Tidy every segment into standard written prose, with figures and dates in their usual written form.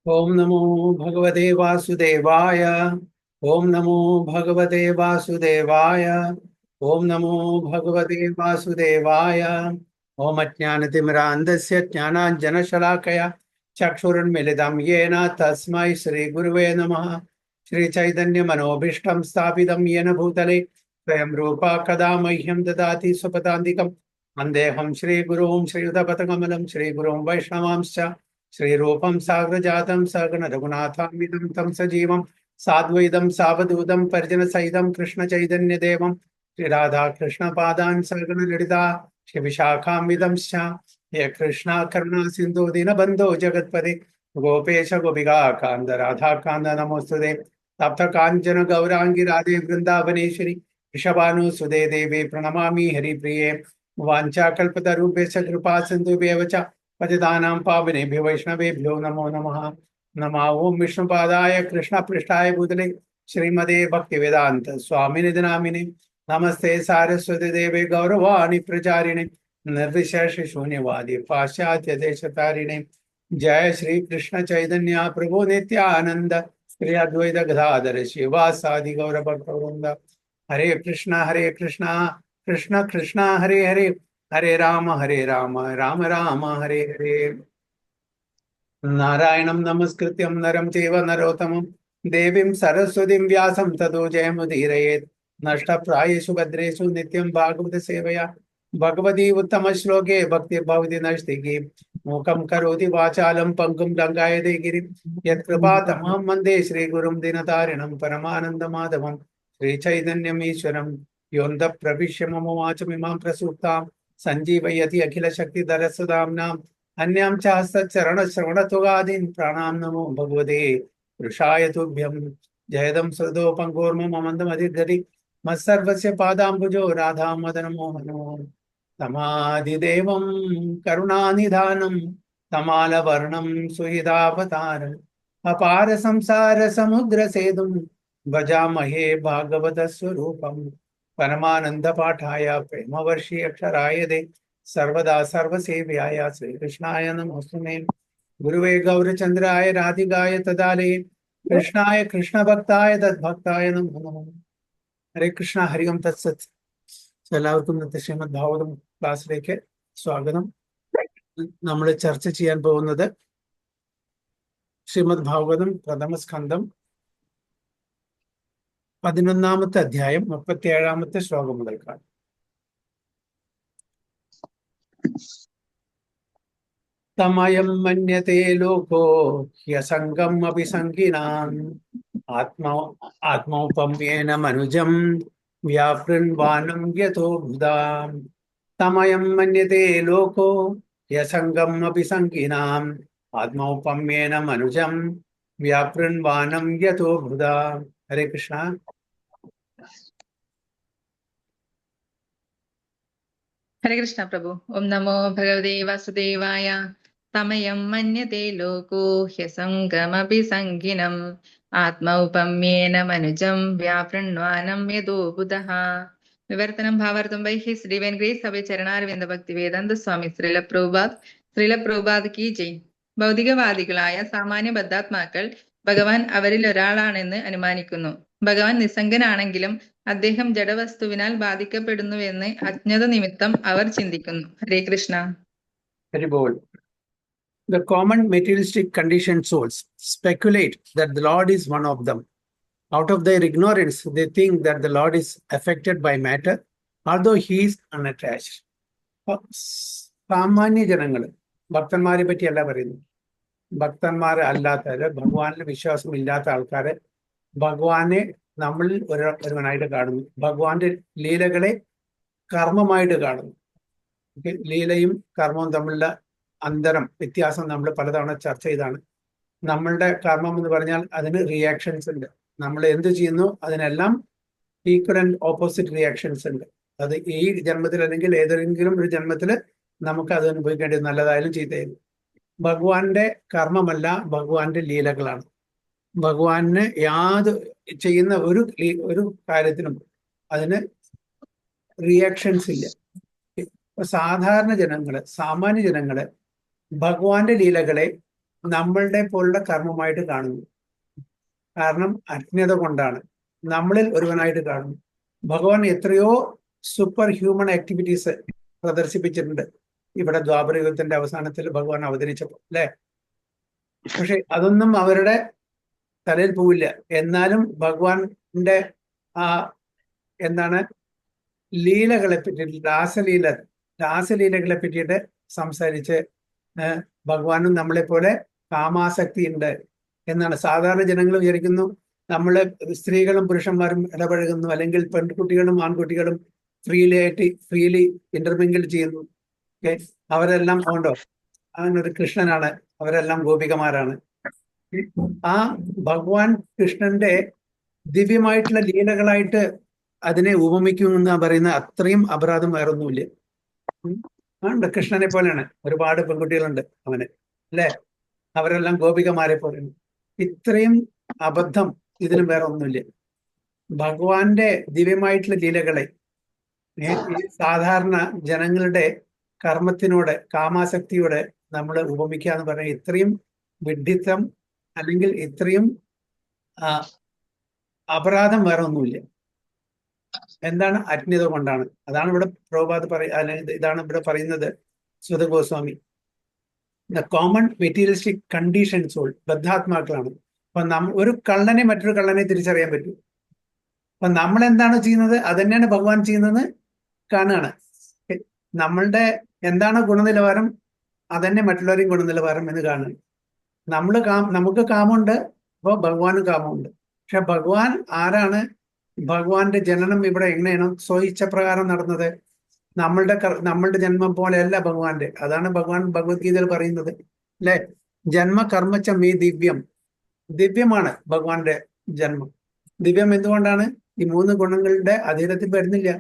ओम नमो भगवते वासुदेवाय। ओम नमो भगवते वासुदेवाय। ओम नमो भगवते वासुदेवाय। ओम अज्ञानतिमिरान्धस्य ज्ञानाञ्जनशलाकया चक्षुरुन्मिलितं येन तस्मै श्रीगुरुवे नमः। श्रीचैतन्यमनोभीष्टं स्थापितं येन भूतले स्वयं रूपा कदा मह्यं ददाति स्वपदान्तिकम्। अन्देहं श्रीगुरुं श्रीयुतपथकमलं श्रीगुरुं वैष्णवांश्च श्रीरूपं साग्रजातं सगण रघुनाथान्वितं तं सजीवं साद्वैतं सावधूतं परिजनसहितं कृष्णचैतन्यदेवं श्रीराधा कृष्णपादान् सगण ललिता श्रीविशाखान्वितंश्च हे कृष्णा करुणा सिन्धु दीनबन्धो जगत्पते गोपेश गोपिका कान्त राधा कान्त नमोस्तुते तप्त काञ्चन गौरांगी राधे वृन्दावनेश्वरी वृषभानुसुते देवी प्रणमामि हरिप्रिये वाञ्छाकल्पतरुभ्यश्च कृपा सिन्धुभ्येव च पतितानां पावनेभ्यो वैष्णवेभ्यो नमो नमः। नमः ओं विष्णुपादाय कृष्णपृष्ठाय भूतले श्रीमते भक्तिवेदांत स्वामिने नामिने नमस्ते सारस्वती देवे गौरवाणी प्रचारिणे निर्विशेष शून्यवादी पाश्चात्य देशतारिणे जय श्री कृष्ण चैतन्य प्रभु नित्यानंद श्री अद्वैत गदाधर शिवासादि गौर भक्तवृंद हरे कृष्णा कृष्ण कृष्ण हरे हरे हरे राम राम राम हरे हरे। नारायणं नमस्कृत्यं नरं चैव नरोत्तमं देवीं सरस्वतीं व्यासं ततो जयमुदीरयेत्। नष्टप्रायेषु भद्रेषु नित्यं भागवत सेवया भगवती उत्तमश्लोके भक्तिर्भवति नैष्टिकी। मूकं करोति वाचालं पङ्गुं लङ्घयते गिरिं यत्कृपातमहं वन्दे श्रीगुरुं दीनतारिणं परमानन्दमाधवं श्रीचैतन्यमीश्वरं योऽन्तः प्रविश्य मम वाचमिमां प्रसूप्तां सञ्जीवयति अखिलशक्तिधरस्वधाम्नां अन्यां च हस्तचरणश्रवणत्वगादीन् प्राणां नमो भगवते पुरुषाय तुभ्यं। जयदं सदोपङ्गोर्ममन्दमधिगति मत्सर्वस्य पादाम्बुजो राधामदनमोहनो तमादिदेवं करुणानिधानं तमालवर्णं सुहृदावतारम् अपार संसार समुद्र सेतुं भजामहे भागवतस्वरूपं परमानंद पाठाय प्रेमवर्षि अक्षराय दे सर्वदा सर्वसेव्याय श्रीकृष्णाय नमोस्तुते। गुरुवे गौरचंद्राय राधिकाय तदाले कृष्णाय कृष्ण भक्ताय तद्भक्ताय नमो नमः। ഹരേ കൃഷ്ണ ഹരി ഓം തത്സത്. എല്ലാവർക്കും ഇന്നത്തെ ശ്രീമദ് ഭാഗവതം ക്ലാസ്സിലേക്ക് സ്വാഗതം. നമ്മൾ ചർച്ച ചെയ്യാൻ പോകുന്നത് ശ്രീമദ് ഭാഗവതം പ്രഥമ സ്കന്ധം 11-ാമത്തെ അധ്യായം 37-ാമത്തെ ശ്ലോകം മുതൽക്കാണ്. തമയം മന്യത്തെ ലോകോ ഹ്യസംഗം അഭിസംഗിനാം ആത്മൗപമ്യേന മനുജം വ്യാപൃൺവാനം യതോ ഭുതാം. തമയം മന്യത്തെ ലോകോ ഹ്യസംഗം അഭിസംഗിനാം ആത്മൗപമ്യേന മനുജം വ്യാപൃൺവാനം യതോ ഭുതാം. ഹരേ കൃഷ്ണ. हरे कृष्ण प्रभु। ओम नमो भगवते वासुदेवाय। तमयं मन्यते लोको ह्यसङ्गमपि सङ्गिनम् आत्मौपम्येन मनुजं व्यापृण्वानं यतो बुधः. വിവർത്തനം ഭാവാർത്ഥം ബൈ ഹിസ് ഡിവൈൻ ഗ്രേസ് സഭ ചരണാരവിന്ദ ഭക്തി വേദാന്ത സ്വാമി ശ്രീല പ്രഭുപാദ് കി ജയ്. ഭൗതികവാദികളായ സാമാന്യ ബദ്ധാത്മാക്കൾ ഭഗവാൻ അവരിൽ ഒരാളാണെന്ന് അനുമാനിക്കുന്നു. ഭഗവാൻ നിസ്സംഗനാണെങ്കിലും അദ്ദേഹം ജഡവസ്തുവിനാൽ ബാധിക്കപ്പെടുന്നുവെന്ന് അജ്ഞത നിമിത്തം അവർ ചിന്തിക്കുന്നു. ഹരേ കൃഷ്ണ. ഹരി ബോൾ. The common materialistic conditioned souls speculate that the Lord is one of them. Out of their ignorance, they think that the Lord is affected by matter, although he is unattached. സാമാന്യ ജനങ്ങൾ, ഭക്തന്മാരെ പറ്റിയല്ല പറയുന്നത്, ഭക്തന്മാർ അല്ലാത്തവര്, ഭഗവാനിൽ വിശ്വാസമില്ലാത്ത ആൾക്കാര് ഭഗവാനെ നമ്മളിൽ ഒരുവനായിട്ട് കാണുന്നു. ഭഗവാന്റെ ലീലകളെ കർമ്മമായിട്ട് കാണുന്നു. ലീലയും കർമ്മവും തമ്മിലുള്ള വ്യത്യാസം നമ്മൾ പലതവണ ചർച്ച ചെയ്താണ്. നമ്മളുടെ കർമ്മം എന്ന് പറഞ്ഞാൽ അതിന് റിയാക്ഷൻസ് ഉണ്ട്. നമ്മൾ എന്ത് ചെയ്യുന്നു അതിനെല്ലാം ഈക്വൽ ആൻഡ് ഓപ്പോസിറ്റ് റിയാക്ഷൻസ് ഉണ്ട്. അത് ഈ ജന്മത്തിൽ അല്ലെങ്കിൽ ഏതെങ്കിലും ഒരു ജന്മത്തിൽ നമുക്ക് അത് അനുഭവിക്കേണ്ടത്, നല്ലതായാലും ചീത്തയായാലും. ഭഗവാന്റെ കർമ്മമല്ല, ഭഗവാന്റെ ലീലകളാണ്. ഭഗവാന് ചെയ്യുന്ന ഒരു കാര്യത്തിനും അതിന് റിയാക്ഷൻസ് ഇല്ല. സാധാരണ ജനങ്ങള്, സാമാന്യ ജനങ്ങള് ഭഗവാന്റെ ലീലകളെ നമ്മളുടെ പോലുള്ള കർമ്മമായിട്ട് കാണുന്നു. കാരണം അജ്ഞത കൊണ്ടാണ് നമ്മളിൽ ഒരുവനായിട്ട് കാണുന്നു. ഭഗവാൻ എത്രയോ സൂപ്പർ ഹ്യൂമൻ ആക്ടിവിറ്റീസ് പ്രദർശിപ്പിച്ചിട്ടുണ്ട് ഇവിടെ ദ്വാപരയുഗത്തിന്റെ അവസാനത്തിൽ ഭഗവാൻ അവതരിച്ചപ്പോൾ, അല്ലെ? പക്ഷെ അതൊന്നും അവരുടെ തലയിൽ പോവില്ല. എന്നാലും ഭഗവാന്റെ ആ എന്താണ് ലീലകളെ പറ്റിയിട്ട് രാസലീലകളെ പറ്റിയിട്ട് സംസാരിച്ച് ഭഗവാനും നമ്മളെ പോലെ കാമാസക്തി ഉണ്ട് എന്നാണ്. സാധാരണ ജനങ്ങൾ വിചാരിക്കുന്നു നമ്മള് സ്ത്രീകളും പുരുഷന്മാരും ഇടപഴകുന്നു, അല്ലെങ്കിൽ പെൺകുട്ടികളും ആൺകുട്ടികളും ഫ്രീലി ഇന്റർമിങ്കിൾ ചെയ്യുന്നു. അവരെല്ലാം ഉണ്ടോ? അങ്ങനൊരു കൃഷ്ണനാണ്, അവരെല്ലാം ഗോപികമാരാണ്. ആ ഭഗവാൻ കൃഷ്ണന്റെ ദിവ്യമായിട്ടുള്ള ലീലകളായിട്ട് അതിനെ ഉപമിക്കുമെന്ന് പറയുന്ന അത്രയും അപരാധം വേറൊന്നുമില്ല. ഉണ്ട്, കൃഷ്ണനെ പോലെയാണ്. ഒരുപാട് പെൺകുട്ടികളുണ്ട് അവന്, അല്ലെ? അവരെല്ലാം ഗോപികമാരെ പോലെയാണ്. ഇത്രയും അബദ്ധം ഇതിലും വേറെ ഒന്നുമില്ല. ഭഗവാന്റെ ദിവ്യമായിട്ടുള്ള ലീലകളെ സാധാരണ ജനങ്ങളുടെ കർമ്മത്തിനോട്, കാമാസക്തിയോട് നമ്മൾ ഉപമിക്കുക എന്ന് പറഞ്ഞാൽ ഇത്രയും വിഡ്ഢിത്തം അല്ലെങ്കിൽ ഇത്രയും അപരാധം വേറെ ഒന്നുമില്ല. എന്താണ്? അജ്ഞത കൊണ്ടാണ്. അതാണ് ഇവിടെ പ്രഭുപാദ് ഇതാണ് ഇവിടെ പറയുന്നത് Sugata Goswami. The common materialistic condition soul, ബദ്ധാത്മാക്കളാണ്. അപ്പൊ ഒരു കള്ളനെ മറ്റൊരു കള്ളനെ തിരിച്ചറിയാൻ പറ്റും. അപ്പൊ നമ്മൾ എന്താണ് ചെയ്യുന്നത് അത് തന്നെയാണ് ഭഗവാൻ ചെയ്യുന്നത് കാണുകയാണ്. നമ്മളുടെ എന്താണ് ഗുണനിലവാരം അതന്നെ മറ്റുള്ളവരെയും ഗുണനിലവാരം എന്ന് കാണുകയാണ്. നമുക്ക് കാമുണ്ട്, അപ്പോൾ ഭഗവാനും കാമുണ്ട്. പക്ഷെ ഭഗവാൻ ആരാണ്? ഭഗവാന്റെ ജനനം ഇവിടെ എങ്ങനെയാണ് സ്വയിച്ച പ്രകാരം നടന്നത്? നമ്മളുടെ ജന്മം പോലെയല്ല ഭഗവാന്റെ. അതാണ് ഭഗവാൻ ഭഗവത്ഗീതയിൽ പറയുന്നത്, അല്ലെ? ജന്മ കർമ്മച്ച മേ ദിവ്യം. ദിവ്യമാണ് ഭഗവാന്റെ ജന്മം. ദിവ്യം എന്തുകൊണ്ടാണ്? ഈ 3 ഗുണങ്ങളുടെ അധീനത്തിൽ വരുന്നില്ല.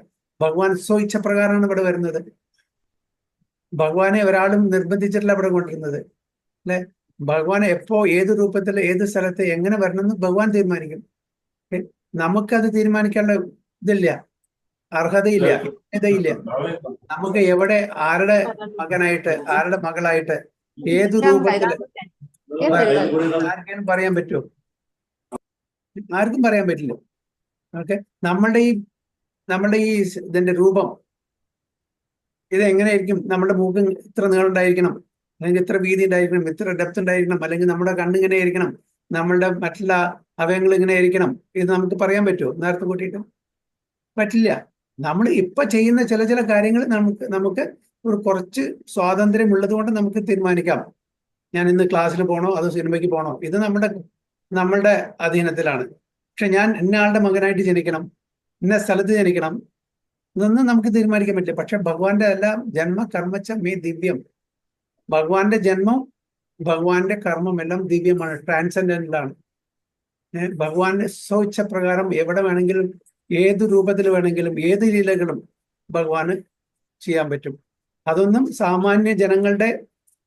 ഭഗവാൻ സ്വയിച്ച പ്രകാരമാണ് ഇവിടെ വരുന്നത്. ഭഗവാനെ ഒരാളും നിർബന്ധിച്ചിട്ടില്ല ഇവിടെ കൊണ്ടിരുന്നത്, അല്ലെ? ഭഗവാനെ എപ്പോ, ഏത് രൂപത്തിൽ, ഏത് സ്ഥലത്ത്, എങ്ങനെ വരണമെന്ന് ഭഗവാൻ തീരുമാനിക്കും. നമുക്കത് തീരുമാനിക്കാനുള്ള ഇതില്ല, അർഹതയില്ല, യോഗ്യതയില്ല. നമുക്ക് എവിടെ, ആരുടെ മകനായിട്ട്, ആരുടെ മകളായിട്ട്, ഏത് രൂപത്തിൽ ആർക്കും പറയാൻ പറ്റുമോ? ആർക്കും പറയാൻ പറ്റില്ല. ഓക്കെ, നമ്മളുടെ ഈ ഇതിന്റെ രൂപം ഇത് എങ്ങനെയായിരിക്കും? നമ്മുടെ മൂക്ക് ഇത്ര നീളുണ്ടായിരിക്കണം, അല്ലെങ്കിൽ ഇത്ര വീതി ഉണ്ടായിരിക്കണം, ഇത്ര ഡെപ്ത് ഉണ്ടായിരിക്കണം, അല്ലെങ്കിൽ നമ്മുടെ കണ്ണിങ്ങനെ ആയിരിക്കണം, നമ്മളുടെ മറ്റുള്ള അവയവങ്ങൾ ഇങ്ങനെ ആയിരിക്കണം. ഇത് നമുക്ക് പറയാൻ പറ്റുമോ നേരത്തെ കൂട്ടിയിട്ട്? പറ്റില്ല. നമ്മൾ ഇപ്പൊ ചെയ്യുന്ന ചില കാര്യങ്ങൾ നമുക്ക് ഒരു കുറച്ച് സ്വാതന്ത്ര്യം ഉള്ളത് കൊണ്ട് നമുക്ക് തീരുമാനിക്കാം. ഞാൻ ഇന്ന് ക്ലാസ്സിൽ പോകണോ അതോ സിനിമയ്ക്ക് പോകണോ? ഇത് നമ്മളുടെ അധീനത്തിലാണ്. പക്ഷെ ഞാൻ ഇന്ന ആളുടെ മകനായിട്ട് ജനിക്കണം, ഇന്ന സ്ഥലത്ത് ജനിക്കണം, ഇതൊന്നും നമുക്ക് തീരുമാനിക്കാൻ പറ്റില്ല. പക്ഷെ ഭഗവാന്റെ എല്ലാം ജന്മ കർമ്മച്ച മേ ദിവ്യം. ഭഗവാന്റെ ജന്മം, ഭഗവാന്റെ കർമ്മം എല്ലാം ദിവ്യമാണ്, ട്രാൻസെൻഡന്റലാണ്. ഭഗവാന്റെ സ്വച്ഛ പ്രകാരം എവിടെ വേണമെങ്കിലും, ഏത് രൂപത്തിൽ വേണമെങ്കിലും, ഏത് ലീലകളും ഭഗവാന് ചെയ്യാൻ പറ്റും. അതൊന്നും സാമാന്യ ജനങ്ങളുടെ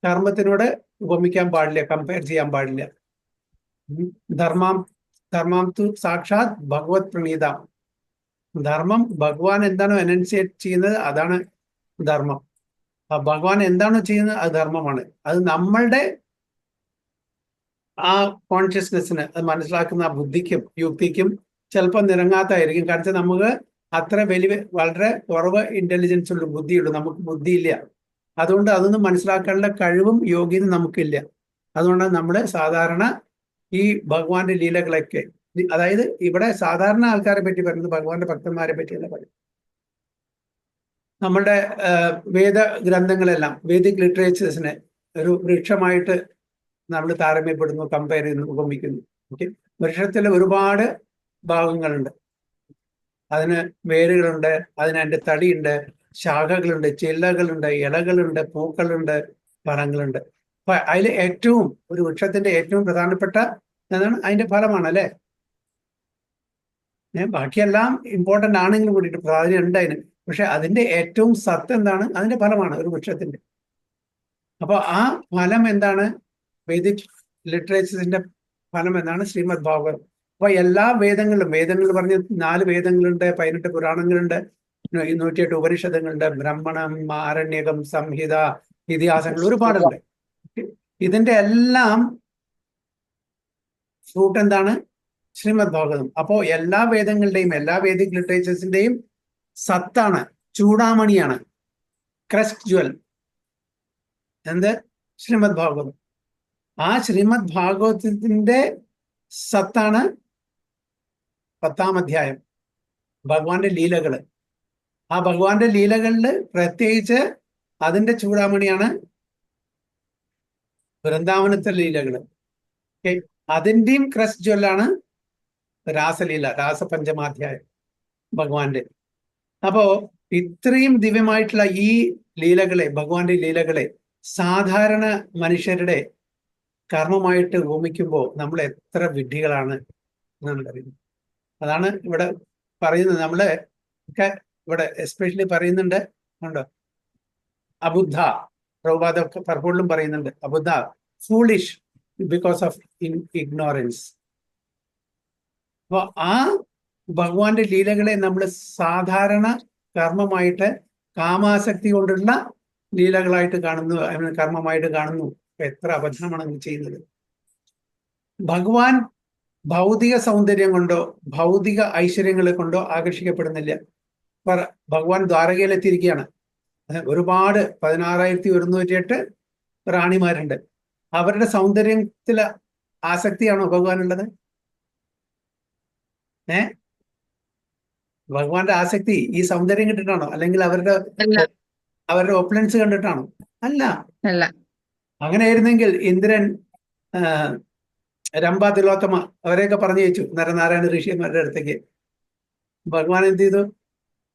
കർമ്മത്തിനോട് ഉപമിക്കാൻ പാടില്ല, കമ്പയർ ചെയ്യാൻ പാടില്ല. ധർമാം തു സാക്ഷാത് ഭഗവത് പ്രണീത. ധർമ്മം ഭഗവാൻ എന്താണോ എനൻസിയേറ്റ് ചെയ്യുന്നത് അതാണ് ധർമ്മം. ഭഗവാൻ എന്താണോ ചെയ്യുന്നത് അത് ധർമ്മമാണ്. അത് നമ്മളുടെ ആ കോൺഷ്യസ്നെസ്സിന്, അത് മനസ്സിലാക്കുന്ന ആ ബുദ്ധിക്കും യുക്തിക്കും ചിലപ്പോൾ നിരങ്ങാത്തായിരിക്കും. കാരണം നമുക്ക് അത്ര വളരെ കുറവ് ഇന്റലിജൻസ് ഉള്ള ബുദ്ധിയുള്ളൂ, നമുക്ക് ബുദ്ധിയില്ല. അതുകൊണ്ട് അതൊന്നും മനസ്സിലാക്കാനുള്ള കഴിവും യോഗ്യതയും നമുക്കില്ല. അതുകൊണ്ടാണ് നമ്മൾ സാധാരണ ഈ ഭഗവാന്റെ ലീലകളൊക്കെ, അതായത് ഇവിടെ സാധാരണ ആൾക്കാരെ പറ്റി പറയുന്നത്, ഭഗവാന്റെ ഭക്തന്മാരെ പറ്റിയല്ല പറയും. നമ്മളുടെ വേദ ഗ്രന്ഥങ്ങളെല്ലാം, വേദിക് ലിറ്ററേച്ചേഴ്സിനെ ഒരു വൃക്ഷമായിട്ട് നമ്മൾ താരതമ്യപ്പെടുന്നു, കമ്പയർ ചെയ്യുന്നു, ഉപമിക്കുന്നു. ഓക്കെ, വൃക്ഷത്തിൽ ഒരുപാട് ഭാഗങ്ങളുണ്ട്. അതിന് വേരുകളുണ്ട്, അതിൻ്റെ തടിയുണ്ട്, ശാഖകളുണ്ട്, ചില്ലകളുണ്ട്, ഇലകളുണ്ട്, പൂക്കളുണ്ട്, ഫലങ്ങളുണ്ട്. അപ്പൊ അതിൽ ഒരു വൃക്ഷത്തിന്റെ ഏറ്റവും പ്രധാനപ്പെട്ട എന്താണ്? അതിന്റെ ഫലമാണ്, അല്ലെ? ബാക്കിയെല്ലാം ഇമ്പോർട്ടൻ്റ് ആണെങ്കിലും കൂടിയിട്ട് പ്രാധാന്യം ഉണ്ട് അതിന്. പക്ഷെ അതിന്റെ ഏറ്റവും സത്ത് എന്താണ്? അതിന്റെ ഫലമാണ് ഒരു വൃക്ഷത്തിന്റെ. അപ്പൊ ആ ഫലം എന്താണ്? വേദിക് ലിറ്ററേച്ചറിന്റെ ഫലം എന്താണ്? ശ്രീമദ് ഭാഗവതം. അപ്പൊ എല്ലാ വേദങ്ങൾ പറഞ്ഞ 4 വേദങ്ങളുണ്ട്, 18 പുരാണങ്ങളുണ്ട്, 108 ഉപനിഷത്തുകളുണ്ട്, ബ്രഹ്മണം, ആരണ്യകം, സംഹിത, ഇതിഹാസങ്ങൾ ഒരുപാടുണ്ട്. ഇതിന്റെ എല്ലാം ഫ്രൂട്ട് എന്താണ്? ശ്രീമദ് ഭാഗവതം. അപ്പോ എല്ലാ വേദങ്ങളുടെയും എല്ലാ വേദിക് ലിറ്ററേച്ചേഴ്സിന്റെയും സത്താണ്, ചൂടാമണിയാണ്, ക്രസ്റ്റ് ജ്വൽ എന്ത്? ശ്രീമദ് ഭാഗവതം. ആ ശ്രീമദ് ഭാഗവതത്തിന്റെ സത്താണ് 10-ാം അധ്യായം, ഭഗവാന്റെ ലീലകള്. ആ ഭഗവാന്റെ ലീലകളില് പ്രത്യേകിച്ച് അതിന്റെ ചൂടാമണിയാണ് വൃന്ദാവനത്തെ ലീലകള്. അതിന്റെയും ക്രസ്റ്റ് ജ്വല്ലാണ് രാസലീല, രാസപഞ്ചമാധ്യായം ഭഗവാന്റെ. അപ്പോ ഇത്രയും ദിവ്യമായിട്ടുള്ള ഈ ലീലകളെ, ഭഗവാന്റെ ലീലകളെ സാധാരണ മനുഷ്യരുടെ കർമ്മമായിട്ട് ഹോമിക്കുമ്പോൾ നമ്മൾ എത്ര വിഡ്ഢികളാണ് എന്നാണ് പറയുന്നത്. അതാണ് ഇവിടെ പറയുന്നത്. നമ്മള് ഒക്കെ ഇവിടെ എസ്പെഷ്യലി പറയുന്നുണ്ട്, ഉണ്ടോ, അബുദ്ധ. പ്രഭുപാദ പലപ്പോഴും പറയുന്നുണ്ട് അബുദ്ധ, ഫൂളിഷ് ബിക്കോസ് ഓഫ് ഇഗ്നോറൻസ്. അപ്പൊ ആ ഭഗവാന്റെ ലീലകളെ നമ്മൾ സാധാരണ കർമ്മമായിട്ട്, കാമാസക്തി കൊണ്ടുള്ള ലീലകളായിട്ട് കാണുന്നു, കർമ്മമായിട്ട് കാണുന്നു. എത്ര അബദ്ധമാണ് നമ്മൾ ചെയ്യുന്നത്. ഭഗവാൻ ഭൗതിക സൗന്ദര്യം കൊണ്ടോ ഭൗതിക ഐശ്വര്യങ്ങളെ കൊണ്ടോ ആകർഷിക്കപ്പെടുന്നില്ല. ഭഗവാൻ ദ്വാരകയിലെത്തിയിരിക്കുകയാണ്. ഒരുപാട് 16,108 റാണിമാരുണ്ട്. അവരുടെ സൗന്ദര്യത്തില് ആസക്തിയാണോ ഭഗവാനുള്ളത്? ഭഗവാന്റെ ആസക്തി ഈ സൗന്ദര്യം കണ്ടിട്ടാണോ, അല്ലെങ്കിൽ അവരുടെ ഒപ്ലൻസ് കണ്ടിട്ടാണോ? അല്ല. അങ്ങനെയായിരുന്നെങ്കിൽ ഇന്ദ്രൻ, രംഭ, തിലോത്തമ അവരെയൊക്കെ പറഞ്ഞു വെച്ചു നരനാരായണ ഋഷിമാരുടെ അടുത്തേക്ക്. ഭഗവാൻ എന്ത് ചെയ്തു?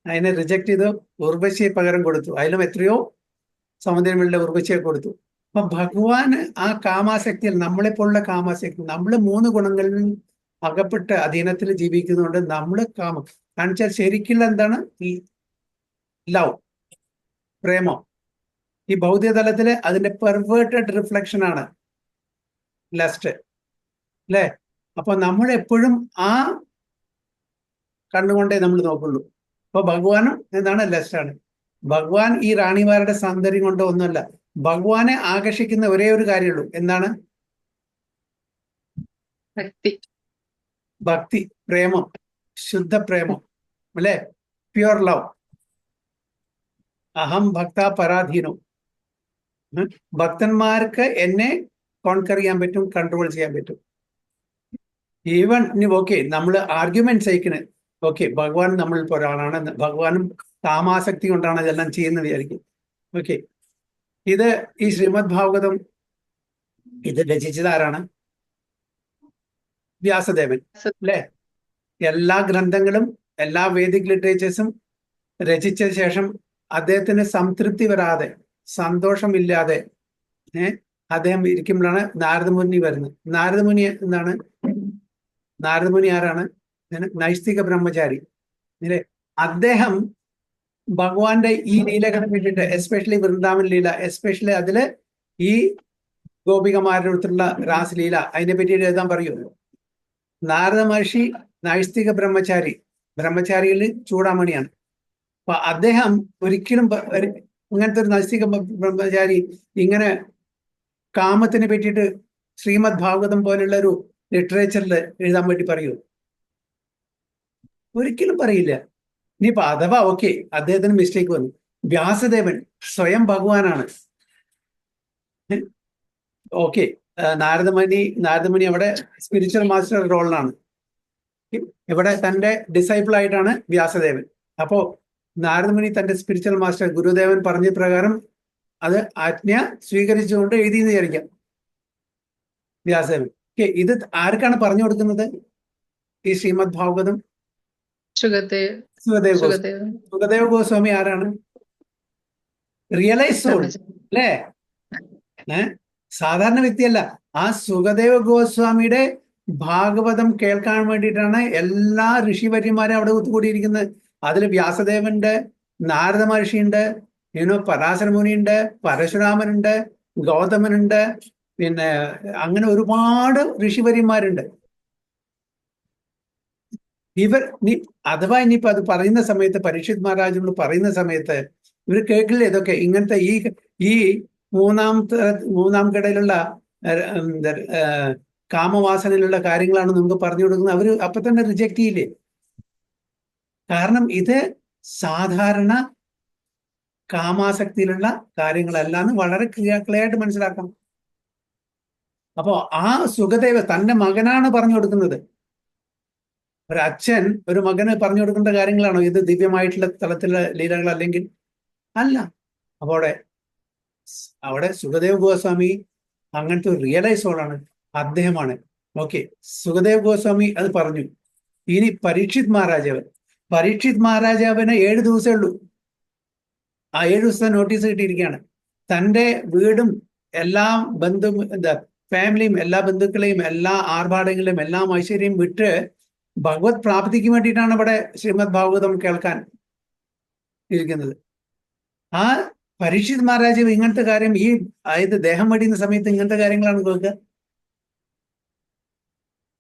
അതിനെ റിജക്ട് ചെയ്തു, ഉർവശിയെ പകരം കൊടുത്തു. അതിലും എത്രയോ സൗന്ദര്യമുള്ള ഉർവശിയെ കൊടുത്തു. അപ്പൊ ഭഗവാന് ആ കാമാസക്തിയിൽ, നമ്മളെപ്പോലുള്ള കാമാസക്തി, നമ്മൾ 3 ഗുണങ്ങളിൽ അകപ്പെട്ട് അധീനത്തിൽ ജീവിക്കുന്നതുകൊണ്ട് നമ്മൾ കാമം കാണിച്ചാൽ ശരിക്കുള്ള എന്താണ്? ഈ ലവ്, പ്രേമം. ഈ ഭൗതിക തലത്തില് അതിന്റെ പെർവേർട്ടഡ് റിഫ്ലക്ഷൻ ആണ് ലസ്റ്റ്, അല്ലേ? അപ്പൊ നമ്മൾ എപ്പോഴും ആ കണ്ണുകൊണ്ടേ നമ്മൾ നോക്കുള്ളൂ. അപ്പൊ ഭഗവാനും എന്താണ്? ലസ്റ്റാണ്. ഭഗവാൻ ഈ റാണിമാരുടെ സൗന്ദര്യം കൊണ്ടോ ഒന്നുമല്ല. ഭഗവാനെ ആകർഷിക്കുന്ന ഒരേ ഒരു കാര്യമുള്ളൂ. എന്താണ്? ഭക്തി, പ്രേമം, ശുദ്ധ പ്രേമം, അല്ലെ? Pure love. അഹം ഭക്ത പരാധീനോ. ഭക്തന്മാർക്ക് എന്നെ കോൺകർ ചെയ്യാൻ പറ്റും, കൺട്രോൾ ചെയ്യാൻ പറ്റും. ഈവൻ ഓക്കെ, നമ്മൾ ആർഗ്യുമെന്റ് സഹിക്കണ്, ഓക്കെ, ഭഗവാൻ നമ്മളിപ്പോൾ ഒരാളാണ്, ഭഗവാനും കാമാസക്തി കൊണ്ടാണ് ഇതെല്ലാം ചെയ്യുന്നത് വിചാരിക്കും. ഓക്കെ, ഇത് ഈ ശ്രീമദ് ഭാഗവതം ഇത് രചിച്ചത് ആരാണ്? വ്യാസദേവൻ, അല്ലെ? എല്ലാ ഗ്രന്ഥങ്ങളും എല്ലാ വേദിക് ലിറ്ററേച്ചേഴ്സും രചിച്ച ശേഷം അദ്ദേഹത്തിന് സംതൃപ്തി വരാതെ, സന്തോഷമില്ലാതെ അദ്ദേഹം ഇരിക്കുമ്പോഴാണ് നാരദമുനി വരുന്നത്. നാരദമുനി എന്താണ്? നാരദമുനി ആരാണ്? നൈഷ്ഠിക ബ്രഹ്മചാരി, അല്ലേ? അദ്ദേഹം ഭഗവാന്റെ ഈ ലീലകളെ വേണ്ടിയിട്ട്, എസ്പെഷ്യലി വൃന്ദാവൻ ലീല, എസ്പെഷ്യലി അതില് ഈ ഗോപികമാരുടെ അടുത്തുള്ള രാസലീല, അതിനെ പറ്റിയിട്ട് എഴുതാൻ പറയുമല്ലോ. നാരദ മഹർഷി നൈഷ്ഠിക ബ്രഹ്മചാരി, ബ്രഹ്മചാരിയിൽ ചൂടാമണിയാണ്. അപ്പൊ അദ്ദേഹം ഒരിക്കലും ഇങ്ങനത്തെ ഒരു നൈഷ്ഠിക ബ്രഹ്മചാരി ഇങ്ങനെ കാമത്തിനെ പറ്റിയിട്ട് ശ്രീമദ് ഭാഗവതം പോലുള്ള ഒരു ലിറ്ററേച്ചറിൽ എഴുതാൻ വേണ്ടി പറയൂ? ഒരിക്കലും പറയില്ല. ഇനിയിപ്പോ അഥവാ ഓക്കെ, അദ്ദേഹത്തിന് മിസ്റ്റേക്ക് വന്നു. വ്യാസദേവൻ സ്വയം ഭഗവാനാണ്. ഓക്കെ, നാരദമുനി അവിടെ സ്പിരിച്വൽ മാസ്റ്റർ റോളിലാണ്. ഇവിടെ തന്റെ ഡിസൈപ്പിൾ ആയിട്ടാണ് വ്യാസദേവൻ. അപ്പോ നാരദമുനി തന്റെ സ്പിരിച്വൽ മാസ്റ്റർ ഗുരുദേവൻ പറഞ്ഞ പ്രകാരം അത് ആജ്ഞ സ്വീകരിച്ചുകൊണ്ട് എഴുതിയെന്ന് വിചാരിക്കാം വ്യാസദേവൻ. ഇത് ആർക്കാണ് പറഞ്ഞു കൊടുക്കുന്നത്? ഈ ശ്രീമദ് ഭാഗവതം സുഖദേവ ഗോസ്വാമി ആരാണ്? റിയലൈസ് സോൾ, അല്ലേ? സാധാരണ വ്യക്തിയല്ല. ആ സുഖദേവ ഗോസ്വാമിയുടെ ഭാഗവതം കേൾക്കാൻ വേണ്ടിയിട്ടാണ് എല്ലാ ഋഷിവര്യന്മാരും അവിടെ ഒത്തുകൂടിയിരിക്കുന്നത്. അതിൽ വ്യാസദേവനുണ്ട്, നാരദ മഹർഷിയുണ്ട്, പരാശരമുനിയുണ്ട്, പരശുരാമനുണ്ട്, ഗൗതമനുണ്ട്, പിന്നെ അങ്ങനെ ഒരുപാട് ഋഷിവര്യന്മാരുണ്ട്. അഥവാ ഇനിയിപ്പോ അത് പറയുന്ന സമയത്ത്, പരീക്ഷിത് മഹാരാജനോട് പറയുന്ന സമയത്ത് ഇവർ കേൾക്കില്ല ഇതൊക്കെ? ഇങ്ങനത്തെ ഈ മൂന്നാം കടയിലുള്ള കാമവാസനയിലുള്ള കാര്യങ്ങളാണ് നിങ്ങൾക്ക് പറഞ്ഞു കൊടുക്കുന്നത്. അവര് അപ്പൊ തന്നെ റിജക്ട് ചെയ്യില്ലേ? കാരണം ഇത് സാധാരണ കാമാസക്തിയിലുള്ള കാര്യങ്ങളല്ല എന്ന് വളരെ ക്ലിയറായിട്ട് മനസ്സിലാക്കണം. അപ്പോ ആ സുഖദേവ തന്റെ മകനാണ് പറഞ്ഞു കൊടുക്കുന്നത്. ഒരു അച്ഛൻ ഒരു മകന് പറഞ്ഞു കൊടുക്കേണ്ട കാര്യങ്ങളാണോ ഇത്? ദിവ്യമായിട്ടുള്ള തലത്തിലുള്ള ലീലകൾ അല്ലെങ്കിൽ അല്ല. അപ്പോ അവിടെ സുഖദേവ് ഗോസ്വാമി അങ്ങനത്തെ ഒരു റിയലൈസോടാണ്, അദ്ദേഹമാണ്. ഓക്കെ, സുഖദേവ് ഗോസ്വാമി അത് പറഞ്ഞു. ഇനി പരീക്ഷിത് മഹാരാജാവിന് 7 ദിവസമേ ഉള്ളൂ. ആ 7 ദിവസത്തെ നോട്ടീസ് കിട്ടിയിരിക്കുകയാണ്. തൻ്റെ വീടും എല്ലാ ഫാമിലിയും, എല്ലാ ബന്ധുക്കളെയും, എല്ലാ ആർഭാടങ്ങളെയും, എല്ലാം ഐശ്വര്യം വിട്ട് ഭഗവത് പ്രാപ്തിക്ക് വേണ്ടിയിട്ടാണ് ഇവിടെ ശ്രീമദ് ഭാഗവതം കേൾക്കാൻ ഇരിക്കുന്നത്. ആ പരീക്ഷിത് മഹാരാജാവ് ഇങ്ങനത്തെ കാര്യം, അതായത് ദേഹം വെടിയുന്ന സമയത്ത് ഇങ്ങനത്തെ കാര്യങ്ങളാണ് കേൾക്കുക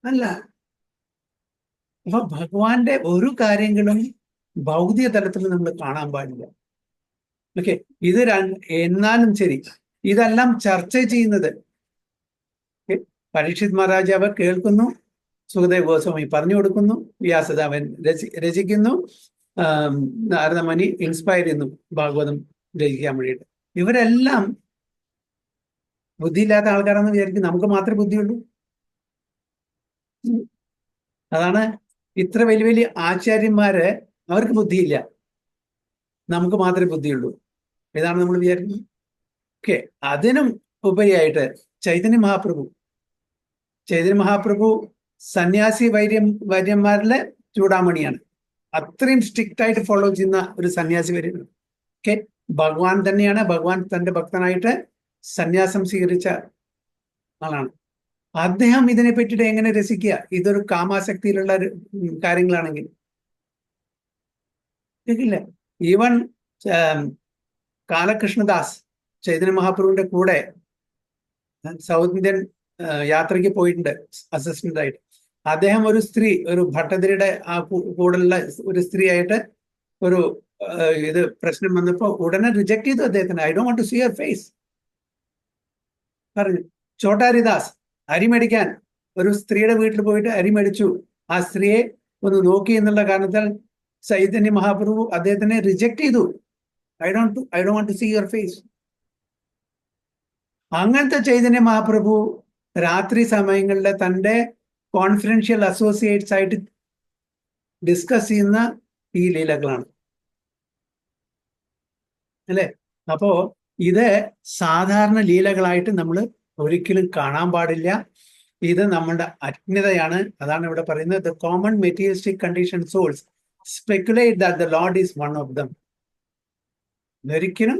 അല്ല. അപ്പൊ ഭഗവാന്റെ ഒരു കാര്യങ്ങളും ഭൗതിക തലത്തിൽ നമ്മൾ കാണാൻ പാടില്ല. ഓക്കെ, ഇത് എന്നാലും ശരി, ഇതെല്ലാം ചർച്ച ചെയ്യുന്നത് പരീക്ഷിത് മഹാരാജാവ് കേൾക്കുന്നു, സുഖദേവ് ഗോസ്വാമി പറഞ്ഞു കൊടുക്കുന്നു, വ്യാസദേവൻ രചിക്കുന്നു, നാരദമുനി ഇൻസ്പയർ ചെയ്യുന്നു ഭാഗവതം രചിക്കാൻ വേണ്ടിയിട്ട്. ഇവരെല്ലാം ബുദ്ധിയില്ലാത്ത ആൾക്കാരാണെന്ന് വിചാരിക്കും. നമുക്ക് മാത്രമേ ബുദ്ധിയുള്ളൂ. അതാണ് ഇത്ര വലിയ വലിയ ആചാര്യന്മാര്, അവർക്ക് ബുദ്ധിയില്ല, നമുക്ക് മാത്രമേ ബുദ്ധിയുള്ളൂ. ഇതാണ് നമ്മൾ വിചാരിക്കുന്നത്. ഓക്കെ, അതിനും ഉപരിയായിട്ട് ചൈതന്യ മഹാപ്രഭു സന്യാസി വൈര്യന്മാരിലെ ചൂടാമണിയാണ്. അത്രയും സ്ട്രിക്റ്റ് ആയിട്ട് ഫോളോ ചെയ്യുന്ന ഒരു സന്യാസി വര്യനാണ്. ഓക്കെ, ഭഗവാൻ തന്നെയാണ്. ഭഗവാൻ തന്റെ ഭക്തനായിട്ട് സന്യാസം സ്വീകരിച്ച ആളാണ്. അദ്ദേഹം ഇതിനെ പറ്റിയിട്ട് എങ്ങനെ രസിക്കുക? ഇതൊരു കാമാസക്തിയിലുള്ള കാര്യങ്ങളാണെങ്കിൽ ഇല്ല. ഈവൻ കാലകൃഷ്ണദാസ് ചൈതന്യ മഹാപ്രഭുവിന്റെ കൂടെ സൗത്ത് ഇന്ത്യൻ യാത്രയ്ക്ക് പോയിട്ടുണ്ട് അസിസ്റ്റന്റ് ആയിട്ട്. അദ്ദേഹം ഒരു സ്ത്രീ, ഒരു ഭട്ടതിരിയുടെ ആ കൂടെയുള്ള ഒരു സ്ത്രീ ആയിട്ട് ഒരു ഇത് പ്രശ്നം വന്നപ്പോ ഉടനെ റിജക്ട് ചെയ്തു അദ്ദേഹത്തിന്. I don't want to see your face പറഞ്ഞു. ചോട്ടാരിദാസ് അരി മേടിക്കാൻ ഒരു സ്ത്രീയുടെ വീട്ടിൽ പോയിട്ട് അരി മേടിച്ചു. ആ സ്ത്രീയെ ഒന്ന് നോക്കി എന്നുള്ള കാരണത്താൽ ചൈതന്യ മഹാപ്രഭു അദ്ദേഹത്തിനെ റിജക്ട് ചെയ്തു. I don't want to see your face. അങ്ങനത്തെ ചൈതന്യ മഹാപ്രഭു രാത്രി സമയങ്ങളിൽ തൻ്റെ കോൺഫിഡൻഷ്യൽ അസോസിയേറ്റ്സ് ആയിട്ട് ഡിസ്കസ് ചെയ്യുന്ന ഈ ലീലകളാണ് അല്ലേ? അപ്പോ ഇത് സാധാരണ ലീലകളായിട്ട് നമ്മൾ ഒരിക്കലും കാണാൻ പാടില്ല. ഇത് നമ്മളുടെ അജ്ഞതയാണ്. അതാണ് ഇവിടെ പറയുന്നത്, the common materialistic condition souls speculate that the lord is one of them. ഒരിക്കലും